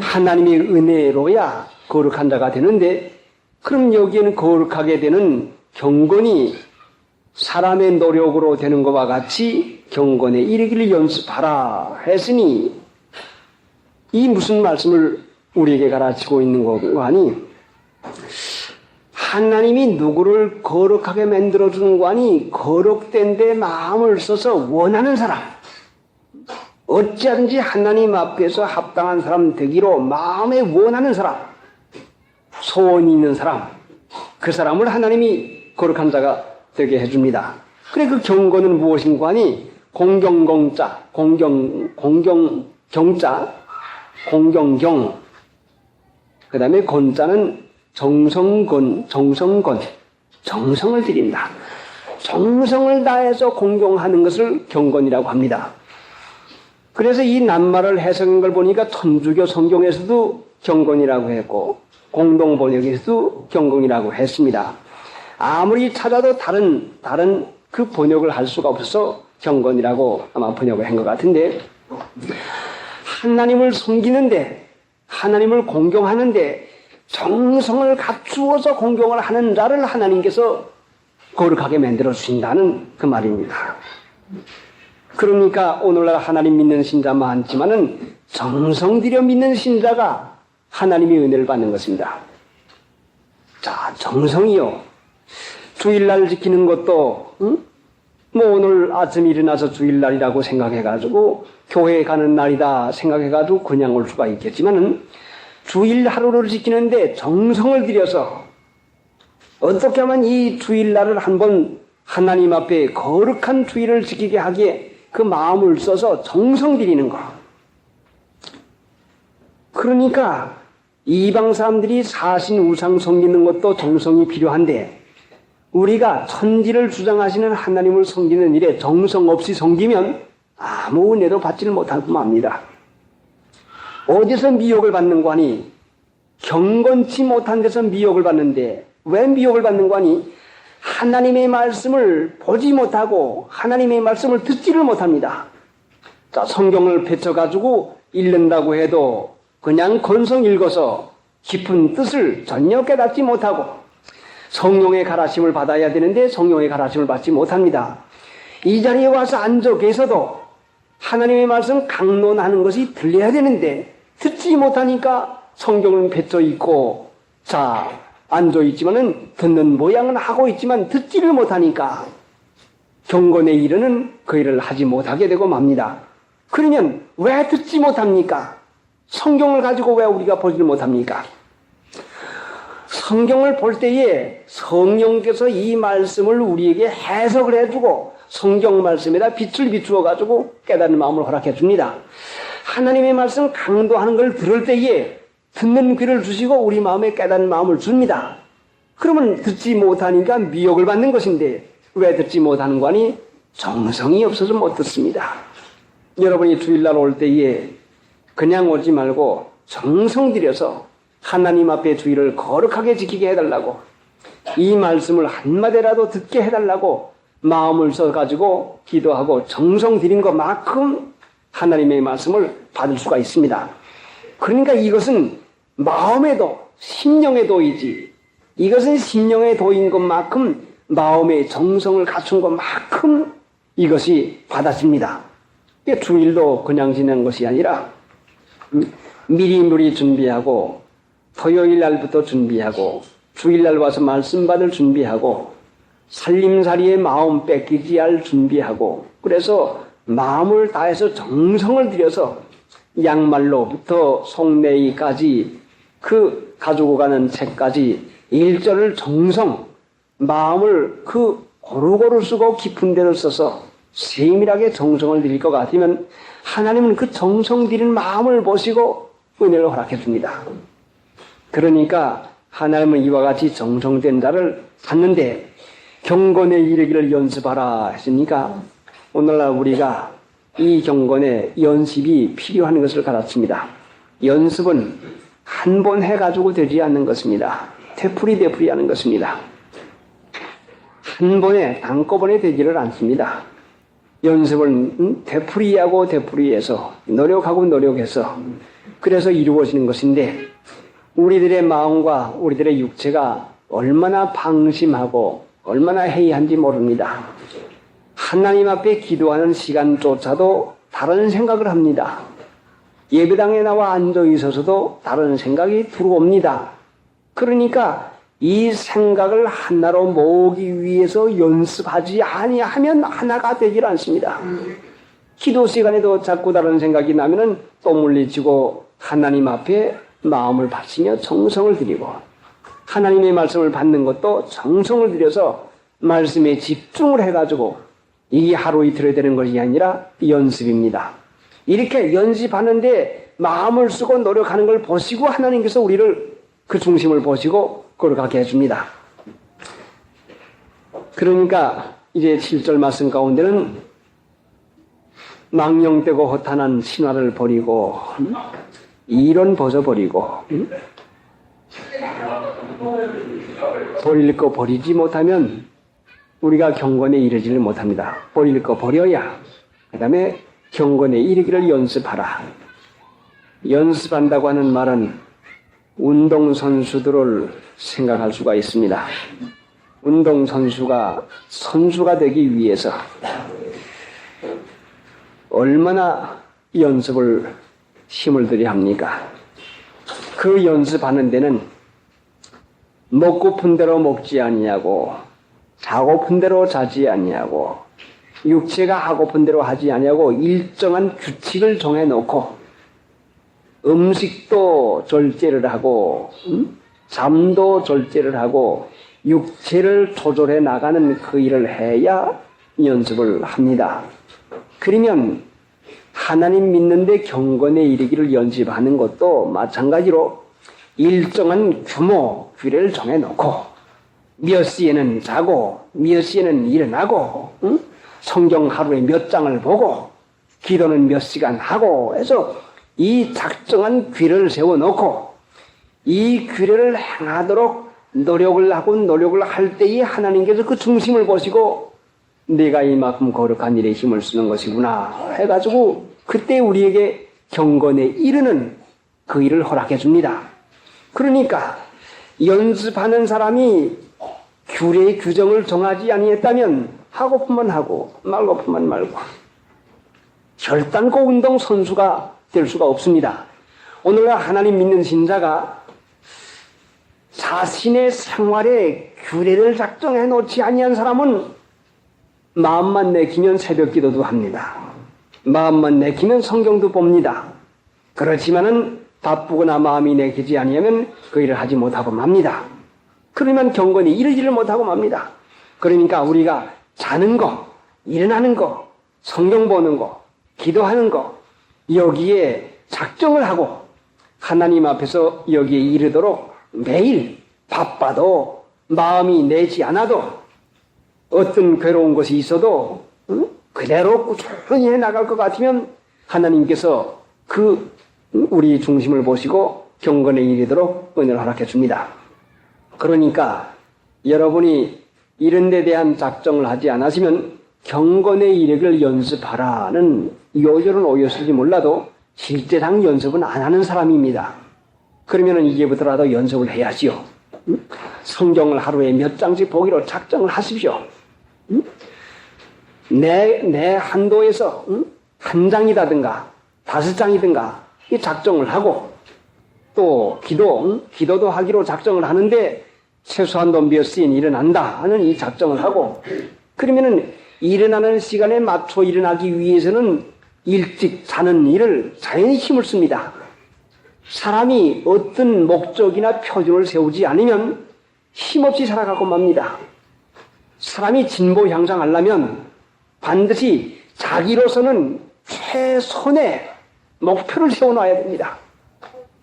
하나님의 은혜로야 거룩한 자가 되는데, 그럼 여기에는 거룩하게 되는 경건이 사람의 노력으로 되는 것과 같이 경건에 이르기를 연습하라 했으니, 이 무슨 말씀을 우리에게 가르치고 있는 거 아니? 하나님이 누구를 거룩하게 만들어주는 거 아니? 거룩된 데 마음을 써서 원하는 사람, 어찌하든지 하나님 앞에서 합당한 사람 되기로 마음에 원하는 사람, 소원이 있는 사람, 그 사람을 하나님이 거룩한 자가 되게 해줍니다. 그래, 그 경건은 무엇인가 하니? 공경경자, 공경경자, 공경경, 그 다음에 건자는 정성건, 정성을 드린다. 정성을 다해서 공경하는 것을 경건이라고 합니다. 그래서 이 낱말을 해석한 걸 보니까 천주교 성경에서도 경건이라고 했고, 공동번역에서도 경건이라고 했습니다. 아무리 찾아도 다른 그 번역을 할 수가 없어서 경건이라고 아마 번역을 한 것 같은데, 하나님을 섬기는데, 하나님을 공경하는데 정성을 갖추어서 공경을 하는 자를 하나님께서 거룩하게 만들어 주신다는 그 말입니다. 그러니까 오늘날 하나님 믿는 신자 많지만은 정성 들여 믿는 신자가 하나님의 은혜를 받는 것입니다. 자, 정성이요. 주일날 지키는 것도 뭐 오늘 아침 일어나서 주일날이라고 생각해가지고 교회에 가는 날이다 생각해가지고 그냥 올 수가 있겠지만은, 주일 하루를 지키는데 정성을 들여서 어떻게 하면 이 주일날을 한번 하나님 앞에 거룩한 주일을 지키게 하기에 그 마음을 써서 정성 들이는 거. 그러니까 이방 사람들이 사신 우상 섬기는 것도 정성이 필요한데, 우리가 천지를 주장하시는 하나님을 섬기는 일에 정성 없이 섬기면 아무 은혜도 받지를 못하고 맙니다. 어디서 미혹을 받는 거 아니? 경건치 못한 데서 미혹을 받는데, 왜 미혹을 받는 거 아니? 하나님의 말씀을 보지 못하고 하나님의 말씀을 듣지를 못합니다. 자, 성경을 펼쳐가지고 읽는다고 해도 그냥 건성 읽어서 깊은 뜻을 전혀 깨닫지 못하고, 성령의 가르침을 받아야 되는데 성령의 가르침을 받지 못합니다. 이 자리에 와서 앉아 계셔도 하나님의 말씀 강론하는 것이 들려야 되는데 듣지 못하니까 성경은 뱉어 있고, 자, 앉아 있지만은 듣는 모양은 하고 있지만 듣지를 못하니까 경건에 이르는 그 일을 하지 못하게 되고 맙니다. 그러면 왜 듣지 못합니까? 성경을 가지고 왜 우리가 보지를 못합니까? 성경을 볼 때에 성령께서 이 말씀을 우리에게 해석을 해주고 성경 말씀에다 빛을 비추어 가지고 깨닫는 마음을 허락해 줍니다. 하나님의 말씀 강도하는 걸 들을 때에 듣는 귀를 주시고 우리 마음에 깨닫는 마음을 줍니다. 그러면 듣지 못하니까 미혹을 받는 것인데, 왜 듣지 못하는 거 아니? 정성이 없어서 못 듣습니다. 여러분이 주일날 올 때에 그냥 오지 말고 정성 들여서 하나님 앞에 주일을 거룩하게 지키게 해달라고, 이 말씀을 한마디라도 듣게 해달라고 마음을 써가지고 기도하고 정성 들인 것만큼 하나님의 말씀을 받을 수가 있습니다. 그러니까 이것은 마음에도 심령에도이지 이것은 심령의 도인 것만큼 마음의 정성을 갖춘 것만큼 이것이 받아집니다. 주일도 그냥 지내는 것이 아니라 미리미리 준비하고 토요일 날부터 준비하고 주일날 와서 말씀 받을 준비하고 살림살이의 마음 뺏기지 할 준비하고 그래서 마음을 다해서 정성을 들여서 양말로부터 속내기까지 그 가지고 가는 책까지 일절을 정성 마음을 그 고루고루 쓰고 깊은 데를 써서 세밀하게 정성을 들일 것 같으면 하나님은 그 정성 들인 마음을 보시고 은혜를 허락해 줍니다. 그러니까 하나님은 이와 같이 정성된 자를 찾는데 경건에 이르기를 연습하라 했으니까 오늘날 우리가 이 경건에 연습이 필요한 것을 가르칩니다. 연습은 한 번 해가지고 되지 않는 것입니다. 되풀이 하는 것입니다. 한 번에 한꺼번에 되지를 않습니다. 연습을 되풀이해서 노력하고 노력해서 그래서 이루어지는 것인데 우리들의 마음과 우리들의 육체가 얼마나 방심하고 얼마나 해이한지 모릅니다. 하나님 앞에 기도하는 시간조차도 다른 생각을 합니다. 예배당에 나와 앉아 있어서도 다른 생각이 들어옵니다. 그러니까 이 생각을 하나로 모으기 위해서 연습하지 아니하면 하나가 되질 않습니다. 기도 시간에도 자꾸 다른 생각이 나면은 또 물리치고 하나님 앞에 마음을 바치며 정성을 드리고 하나님의 말씀을 받는 것도 정성을 들여서 말씀에 집중을 해가지고 이게 하루 이틀에 되는 것이 아니라 연습입니다. 이렇게 연습하는데 마음을 쓰고 노력하는 걸 보시고 하나님께서 우리를 그 중심을 보시고 거룩하게 해줍니다. 그러니까 이제 7절 말씀 가운데는 망령되고 허탄한 신화를 버리고 이론 벗어버리고 버릴 거 버리지 못하면 우리가 경건에 이르지를 못합니다. 버릴 거 버려야 그 다음에 경건에 이르기를 연습하라. 연습한다고 하는 말은 운동선수들을 생각할 수가 있습니다. 운동선수가 선수가 되기 위해서 얼마나 연습을 힘을 들여야 합니까? 그 연습하는 데는 먹고픈 대로 먹지 아니하고 자고픈 대로 자지 아니하고 육체가 하고픈 대로 하지 아니하고 일정한 규칙을 정해놓고 음식도 절제를 하고 잠도 절제를 하고 육체를 조절해 나가는 그 일을 해야 연습을 합니다. 그러면 하나님 믿는데 경건에 이르기를 연습하는 것도 마찬가지로 일정한 규모, 규례를 정해놓고 몇 시에는 자고 몇 시에는 일어나고 성경 하루에 몇 장을 보고 기도는 몇 시간 하고 해서 이 작정한 규례를 세워놓고 이 규례를 행하도록 노력을 하고 노력을 할 때에 하나님께서 그 중심을 보시고 내가 이만큼 거룩한 일에 힘을 쓰는 것이구나 해가지고 그때 우리에게 경건에 이르는 그 일을 허락해 줍니다. 그러니까 연습하는 사람이 규례 규정을 정하지 아니했다면 하고픈만 하고 말고픈만 말고 결단코 운동 선수가 될 수가 없습니다. 오늘날 하나님 믿는 신자가 자신의 생활에 규례를 작정해 놓지 아니한 사람은 마음만 내키면 새벽 기도도 합니다. 마음만 내키면 성경도 봅니다. 그렇지만은 바쁘거나 마음이 내키지 아니하면 그 일을 하지 못하고 맙니다. 그러면 경건이 이르지를 못하고 맙니다. 그러니까 우리가 자는 거, 일어나는 거, 성경 보는 거, 기도하는 거 여기에 작정을 하고 하나님 앞에서 여기에 이르도록 매일 바빠도 마음이 내지 않아도 어떤 괴로운 것이 있어도 그대로 꾸준히 해나갈 것 같으면 하나님께서 그 우리 중심을 보시고 경건에 이르도록 은혜를 허락해 줍니다. 그러니까 여러분이 이런 데 대한 작정을 하지 않았으면 경건에 이르기를 연습하라는 요절은 오였을지 몰라도 실제상 연습은 안 하는 사람입니다. 그러면 이제부터라도 연습을 해야지요. 성경을 하루에 몇 장씩 보기로 작정을 하십시오. 내 한도에서 한 장이라든가 5장이든가 이 작정을 하고 또 기도도 하기로 작정을 하는데 최소한도 몇 시엔 일어난다 하는 이 작정을 하고 그러면은 일어나는 시간에 맞춰 일어나기 위해서는 일찍 자는 일을 자연히 힘을 씁니다. 사람이 어떤 목적이나 표준을 세우지 않으면 힘없이 살아가고 맙니다. 사람이 진보 향상하려면 반드시 자기로서는 최선의 목표를 세워놔야 됩니다.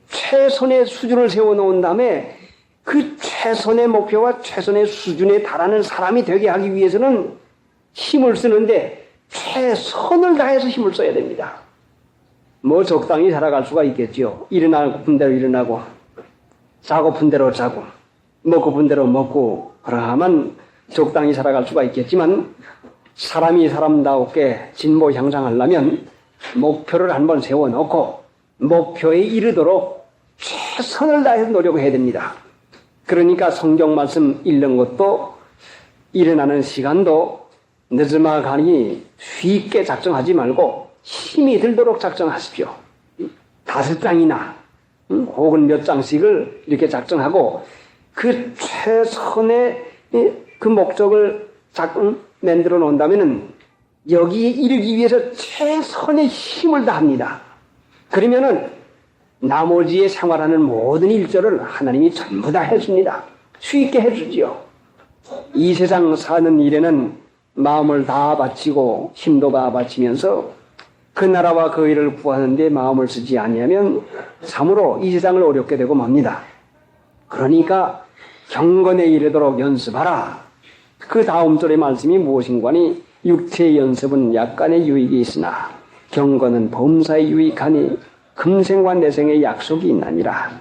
최선의 수준을 세워놓은 다음에 그 최선의 목표와 최선의 수준에 달하는 사람이 되게 하기 위해서는 힘을 쓰는데 최선을 다해서 힘을 써야 됩니다. 뭐 적당히 살아갈 수가 있겠죠. 일어나고픈 대로 일어나고 자고픈 대로 자고 먹고픈 대로 먹고 그러면 적당히 살아갈 수가 있겠지만 사람이 사람다웠게 진보 향상하려면 목표를 한번 세워놓고 목표에 이르도록 최선을 다해서 노력해야 됩니다. 그러니까 성경 말씀 읽는 것도 일어나는 시간도 늦어가니 쉽게 작정하지 말고 힘이 들도록 작정하십시오. 5장이나 혹은 몇 장씩을 이렇게 작정하고 그 최선의 그 목적을 만들어 놓는다면은 여기에 이르기 위해서 최선의 힘을 다합니다. 그러면은 나머지에 생활하는 모든 일들을 하나님이 전부 다 해줍니다. 쉽게 해주지요. 이 세상 사는 일에는 마음을 다 바치고 힘도 다 바치면서 그 나라와 그 일을 구하는데 마음을 쓰지 아니하면 참으로 이 세상을 어렵게 되고 맙니다. 그러니까 경건에 이르도록 연습하라. 그 다음 절의 말씀이 무엇인가니 육체의 연습은 약간의 유익이 있으나 경건은 범사에 유익하니 금생과 내생의 약속이 있나니라.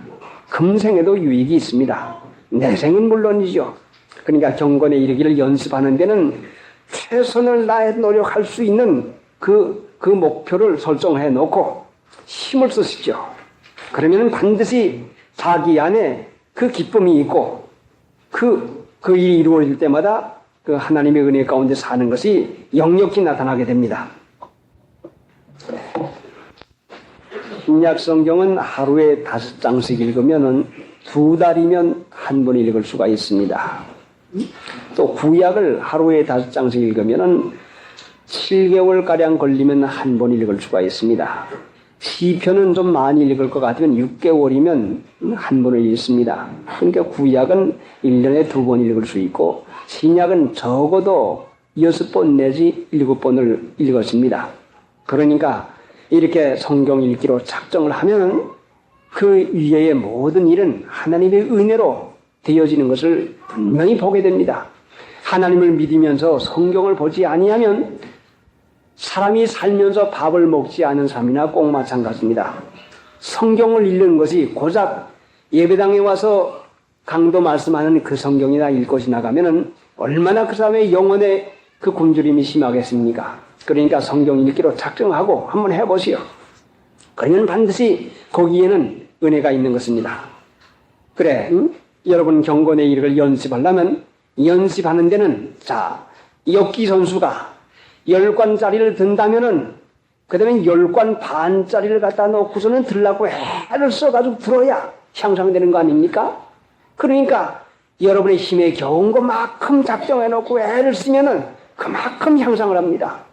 금생에도 유익이 있습니다. 내생은 물론이죠. 그러니까 경건에 이르기를 연습하는 데는 최선을 다해 노력할 수 있는 그 목표를 설정해 놓고 힘을 쓰십시오. 그러면 반드시 자기 안에 그 기쁨이 있고 그 일이 이루어질 때마다 그 하나님의 은혜 가운데 사는 것이 역력히 나타나게 됩니다. 신약 성경은 하루에 5장씩 읽으면은 2달이면 한 번 읽을 수가 있습니다. 또 구약을 하루에 5장씩 읽으면은 7개월가량 걸리면 한 번 읽을 수가 있습니다. 시편은 좀 많이 읽을 것 같으면 6개월이면 한 번을 읽습니다. 그러니까 구약은 1년에 2번 읽을 수 있고 신약은 적어도 6번 내지 7번을 읽었습니다. 그러니까 이렇게 성경 읽기로 작정을 하면 그 위에의 모든 일은 하나님의 은혜로 되어지는 것을 분명히 보게 됩니다. 하나님을 믿으면서 성경을 보지 아니하면 사람이 살면서 밥을 먹지 않은 사람이나 꼭 마찬가지입니다. 성경을 읽는 것이 고작 예배당에 와서 강도 말씀하는 그 성경이나 읽고 지나가면은 얼마나 그 사람의 영혼에 그 굶주림이 심하겠습니까? 그러니까 성경 읽기로 작정하고 한번 해보시오. 그러면 반드시 거기에는 은혜가 있는 것입니다. 그래, 여러분 경건에 이르기를 연습하려면 연습하는 데는 엽기 선수가 10관짜리를 든다면은 그 다음에 10관 반짜리를 갖다 놓고서는 들라고 애를 써가지고 들어야 향상되는 거 아닙니까? 그러니까 여러분의 힘에 겨운 것만큼 작정해놓고 애를 쓰면은 그만큼 향상을 합니다.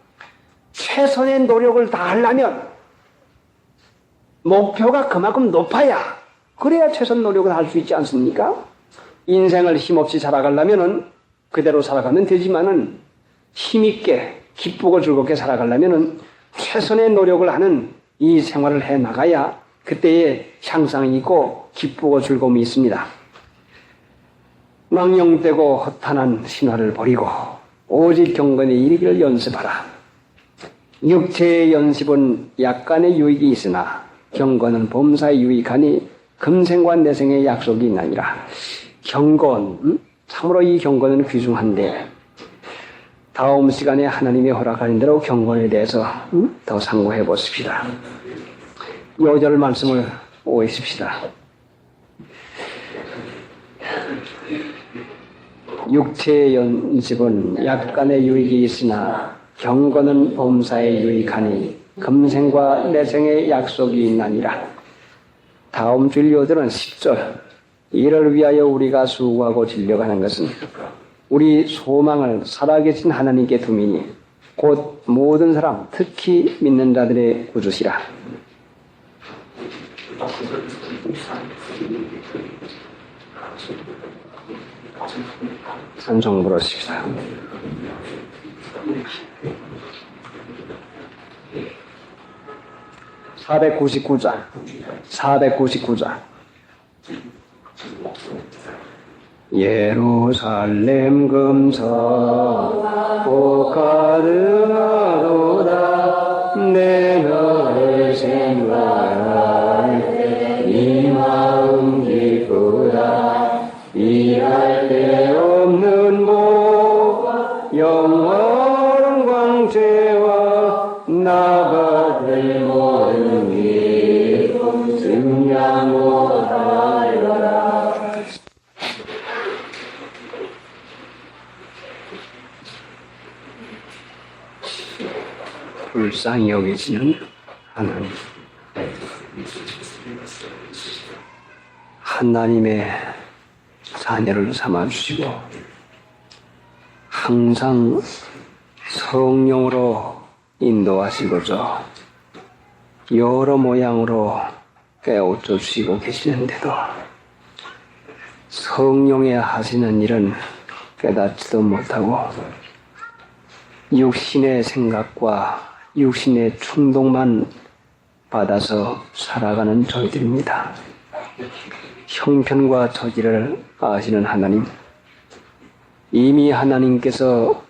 최선의 노력을 다하려면 목표가 그만큼 높아야 그래야 최선 노력을 할 수 있지 않습니까? 인생을 힘없이 살아가려면은 그대로 살아가면 되지만은 힘있게 기쁘고 즐겁게 살아가려면은 최선의 노력을 하는 이 생활을 해 나가야 그때의 향상이 있고 기쁘고 즐거움이 있습니다. 망령되고 허탄한 신화를 버리고 오직 경건에 이르기를 연습하라. 육체의 연습은 약간의 유익이 있으나 경건은 범사에 유익하니 금생과 내생의 약속이 있나니라. 경건, 참으로 이 경건은 귀중한데 다음 시간에 하나님이 허락하는 대로 경건에 대해서 더 상고해 보십시다. 요절 말씀을 오해십시다. 육체의 연습은 약간의 유익이 있으나 경건은 범사에 유익하니 금생과 내생의 약속이 있나니라. 다음 줄 요들은 10절. 이를 위하여 우리가 수고하고 진력하는 것은 우리 소망을 살아계신 하나님께 두미니 곧 모든 사람 특히 믿는 자들의 구주시라. 찬송 부르십시다. (499장) 예루살렘 금성 복하드하도다. 내 너를 생각할 때 이 마음 기쁘다. 일할 데 없는 복 영원한 광채와 나 받을 모든 기쁨 증량 못하리라. 불쌍히 여기시는 하나님, 하나님의 자녀를 삼아주시고 항상 성령으로 인도하시고자 여러 모양으로 깨우쳐 주시고 계시는데도 성령의 하시는 일은 깨닫지도 못하고 육신의 생각과 육신의 충동만 받아서 살아가는 저희들입니다. 형편과 처지를 아시는 하나님, 이미 하나님께서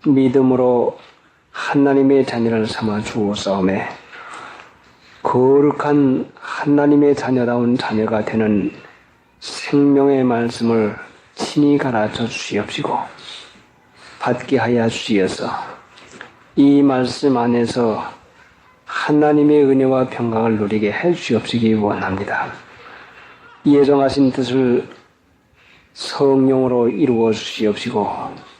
믿음으로 하나님의 자녀를 삼아 주었사오매 거룩한 하나님의 자녀다운 자녀가 되는 생명의 말씀을 친히 가르쳐 주시옵시고 받게 하여 주시어서 이 말씀 안에서 하나님의 은혜와 평강을 누리게 해 주시옵시기 원합니다. 예정하신 뜻을 성령으로 이루어 주시옵시고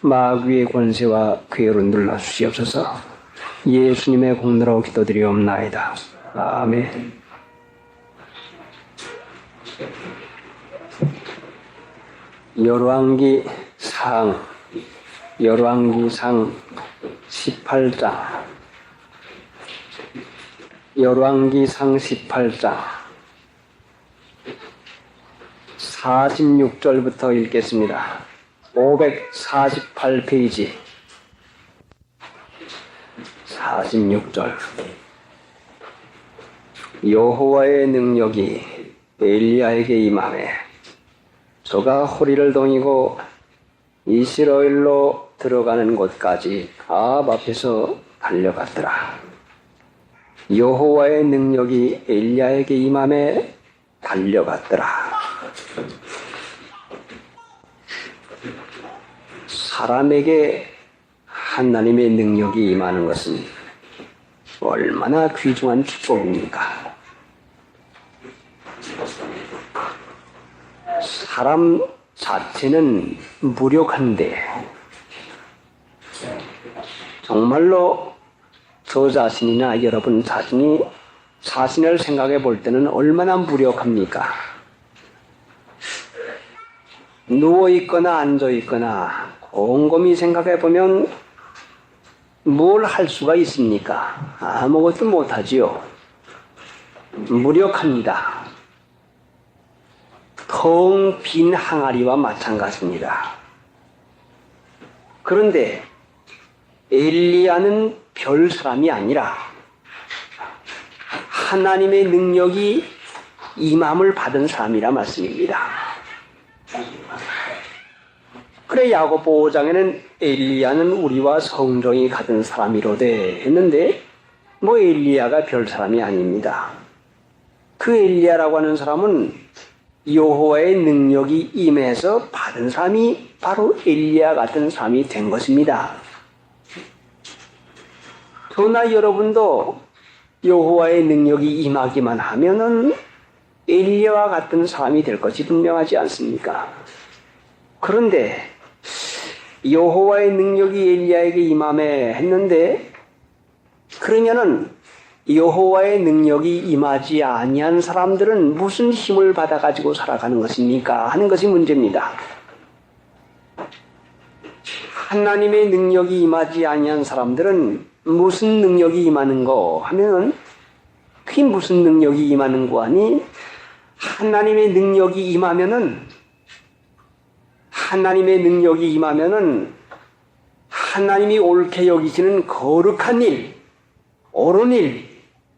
마귀의 권세와 괴를 눌러 주시옵소서. 예수님의 공로로 기도드리옵나이다. 아멘. 열왕기상 18장. 열왕기상 18장 46절부터 읽겠습니다. 548페이지 46절. 여호와의 능력이 엘리야에게 임하매 저가 호리를 동이고 이스라엘로 들어가는 곳까지 아합 앞에서 달려갔더라. 여호와의 능력이 엘리야에게 임하매 달려갔더라. 사람에게 하나님의 능력이 임하는 것은 얼마나 귀중한 축복입니까? 사람 자체는 무력한데 정말로 저 자신이나 여러분 자신이 자신을 생각해 볼 때는 얼마나 무력합니까? 누워있거나 앉아있거나 곰곰이 생각해 보면 뭘 할 수가 있습니까? 아무것도 못하지요. 무력합니다. 텅 빈 항아리와 마찬가지입니다. 그런데 엘리야는 별 사람이 아니라 하나님의 능력이 임함을 받은 사람이라 말씀입니다. 그래 야고보 5장에는 엘리야는 우리와 성정이 같은 사람이로되 했는데 뭐 엘리야가 별 사람이 아닙니다. 그 엘리야라고 하는 사람은 여호와의 능력이 임해서 받은 사람이 바로 엘리야 같은 사람이 된 것입니다. 저나 여러분도 여호와의 능력이 임하기만 하면은 엘리야와 같은 사람이 될 것이 분명하지 않습니까? 그런데 여호와의 능력이 엘리야에게 임함에 했는데 그러면은 여호와의 능력이 임하지 아니한 사람들은 무슨 힘을 받아가지고 살아가는 것입니까? 하는 것이 문제입니다. 하나님의 능력이 임하지 아니한 사람들은 무슨 능력이 임하는거 하면은 그게 무슨 능력이 임하는 거 하니 하나님의 능력이 임하면은 하나님이 옳게 여기시는 거룩한 일, 옳은 일,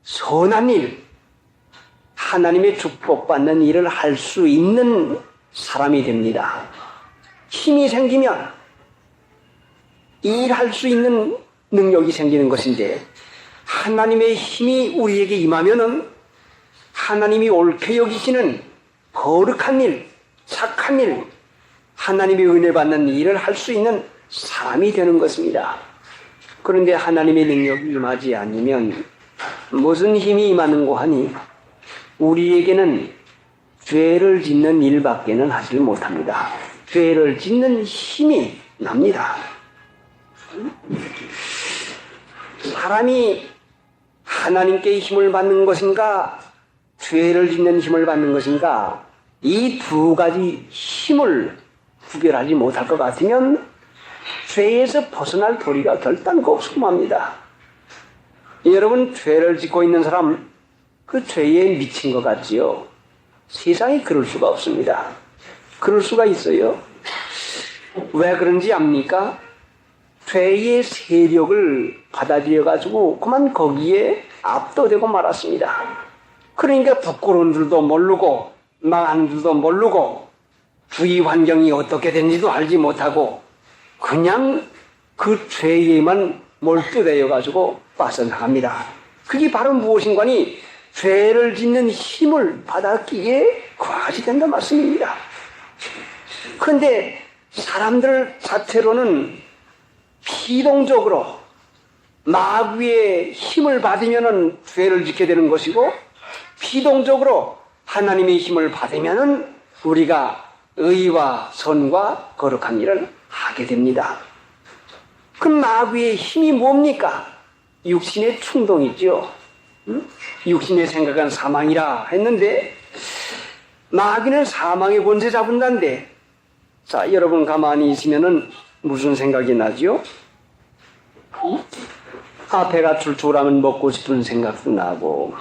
선한 일, 하나님의 축복받는 일을 할 수 있는 사람이 됩니다. 힘이 생기면 일할 수 있는 능력이 생기는 것인데 하나님의 힘이 우리에게 임하면은 하나님이 옳게 여기시는 거룩한 일, 착한 일, 하나님의 은혜 받는 일을 할 수 있는 사람이 되는 것입니다. 그런데 하나님의 능력이 임하지 않으면 무슨 힘이 임하는고 하니 우리에게는 죄를 짓는 일밖에는 하지 못합니다. 죄를 짓는 힘이 납니다. 사람이 하나님께 힘을 받는 것인가 죄를 짓는 힘을 받는 것인가 이 두 가지 힘을 구별하지 못할 것 같으면 죄에서 벗어날 도리가 결단코 없고 맙니다. 여러분 죄를 짓고 있는 사람 그 죄에 미친 것 같지요? 세상에 그럴 수가 없습니다. 그럴 수가 있어요. 왜 그런지 압니까? 죄의 세력을 받아들여가지고 그만 거기에 압도되고 말았습니다. 그러니까 부끄러운 줄도 모르고 망하는 줄도 모르고 주위 환경이 어떻게 되는지도 알지 못하고 그냥 그 죄에만 몰두되어가지고 빠져나갑니다. 그게 바로 무엇인가니 죄를 짓는 힘을 받았기에 과시 된다 말씀입니다. 그런데 사람들 자체로는 피동적으로 마귀의 힘을 받으면은 죄를 짓게 되는 것이고 피동적으로 하나님의 힘을 받으면은 우리가 의와 선과 거룩한 일을 하게 됩니다. 그 마귀의 힘이 뭡니까? 육신의 충동이죠. 육신의 생각은 사망이라 했는데 마귀는 사망의 권세 잡은다는데 자 여러분 가만히 있으면은 무슨 생각이 나죠? 배가 출출하면 먹고 싶은 생각도 나고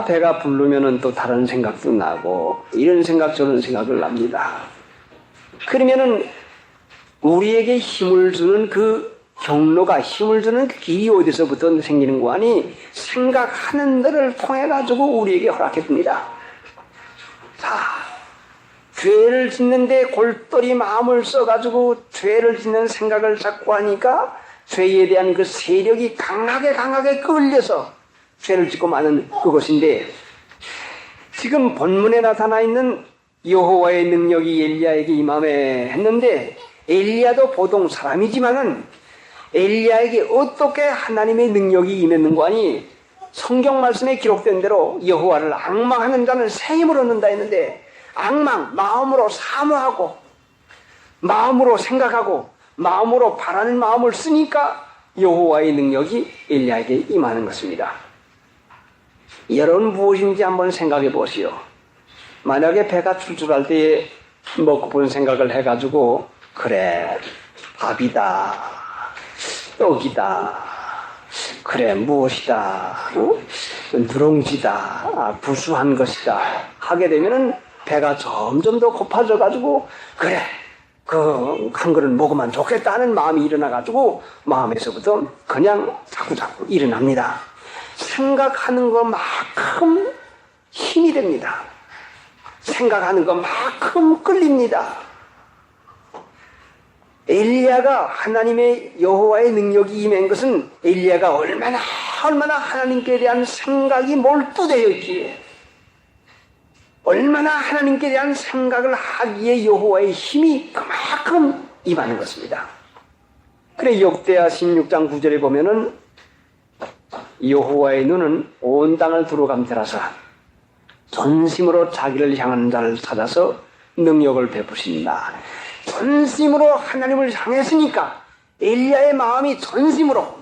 배가 부르면은 또 다른 생각도 나고 이런 생각 저런 생각을 납니다. 그러면은 우리에게 힘을 주는 그 경로가 힘을 주는 그 길이 어디서부터 생기는 거 아니 생각하는 데를 통해 가지고 우리에게 허락했습니다. 자, 죄를 짓는데 골똘히 마음을 써가지고 죄를 짓는 생각을 자꾸 하니까 죄에 대한 그 세력이 강하게 끌려서 죄를 짓고 마는 그것인데 지금 본문에 나타나 있는 여호와의 능력이 엘리야에게 임함에 했는데 엘리야도 보통 사람이지만은 엘리야에게 어떻게 하나님의 능력이 임했는고 하니 성경 말씀에 기록된 대로 여호와를 앙망하는 자는 새 힘을 얻는다 했는데 앙망, 마음으로 사모하고 마음으로 생각하고 마음으로 바라는 마음을 쓰니까 여호와의 능력이 엘리야에게 임하는 것입니다. 여러분 무엇인지 한번 생각해 보시오. 만약에 배가 출출할 때에 먹고픈 생각을 해가지고 그래 밥이다 떡이다 그래 무엇이다 누룽지다 구수한 것이다 하게 되면은 배가 점점 더 고파져 가지고 그래 그 한 그릇 먹으면 좋겠다 하는 마음이 일어나 가지고 마음에서부터 그냥 자꾸 일어납니다. 생각하는 것만큼 힘이 됩니다. 생각하는 것만큼 끌립니다. 엘리야가 하나님의 여호와의 능력이 임한 것은 엘리야가 얼마나 하나님께 대한 생각이 몰두되어 있기에 얼마나 하나님께 대한 생각을 하기에 여호와의 힘이 그만큼 임하는 것입니다. 그래 역대하 16장 9절에 보면은 여호와의 눈은 온 땅을 두루 감찰하사 전심으로 자기를 향하는 자를 찾아서 능력을 베푸신다. 전심으로 하나님을 향했으니까 엘리야의 마음이 전심으로,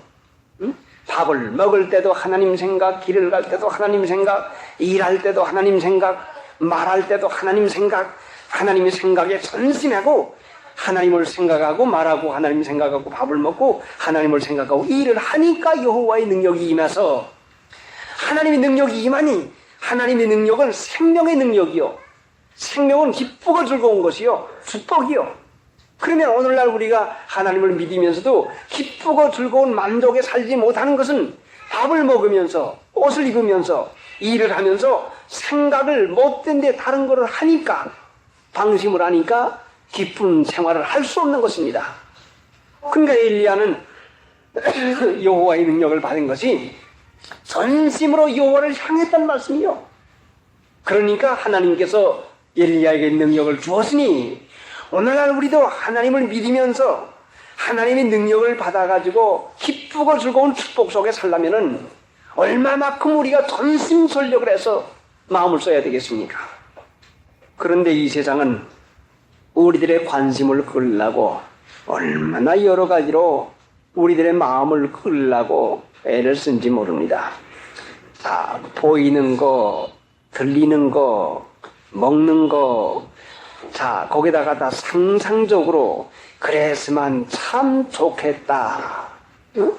밥을 먹을 때도 하나님 생각, 길을 갈 때도 하나님 생각, 일할 때도 하나님 생각, 말할 때도 하나님 생각, 하나님의 생각에 전심하고 하나님을 생각하고 말하고 하나님 생각하고 밥을 먹고 하나님을 생각하고 일을 하니까 여호와의 능력이 임해서, 하나님의 능력이 임하니 하나님의 능력은 생명의 능력이요, 생명은 기쁘고 즐거운 것이요, 축복이요. 그러면 오늘날 우리가 하나님을 믿으면서도 기쁘고 즐거운 만족에 살지 못하는 것은 밥을 먹으면서 옷을 입으면서 일을 하면서 생각을 못된 데 다른 거를 하니까, 방심을 하니까 기쁜 생활을 할 수 없는 것입니다. 그러니까 엘리야는 여호와의 능력을 받은 것이 전심으로 여호와를 향했단 말씀이요. 그러니까 하나님께서 엘리야에게 능력을 주었으니 오늘날 우리도 하나님을 믿으면서 하나님의 능력을 받아가지고 기쁘고 즐거운 축복 속에 살려면은 얼마만큼 우리가 전심전력을 해서 마음을 써야 되겠습니까? 그런데 이 세상은 우리들의 관심을 끌려고 얼마나 여러 가지로 우리들의 마음을 끌려고 애를 쓴지 모릅니다. 자, 보이는 거, 들리는 거, 먹는 거, 자, 거기다가 다 상상적으로 그랬으면 참 좋겠다, 응?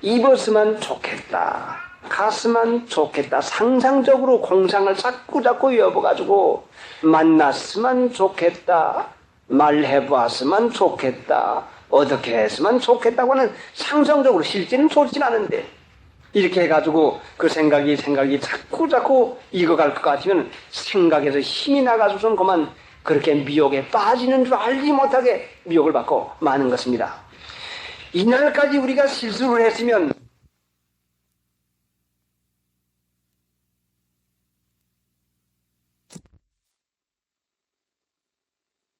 입었으면 좋겠다, 갔으면 좋겠다, 상상적으로 공상을 자꾸 여어가지고 만났으면 좋겠다, 말해보았으면 좋겠다, 어떻게 했으면 좋겠다고 하는 상상적으로, 실제는 좋진 않은데 이렇게 해가지고 그 생각이 자꾸 익어갈 것 같으면 생각에서 힘이 나가지고선 그만 그렇게 미혹에 빠지는 줄 알지 못하게 미혹을 받고 마는 것입니다. 이날까지 우리가 실수를 했으면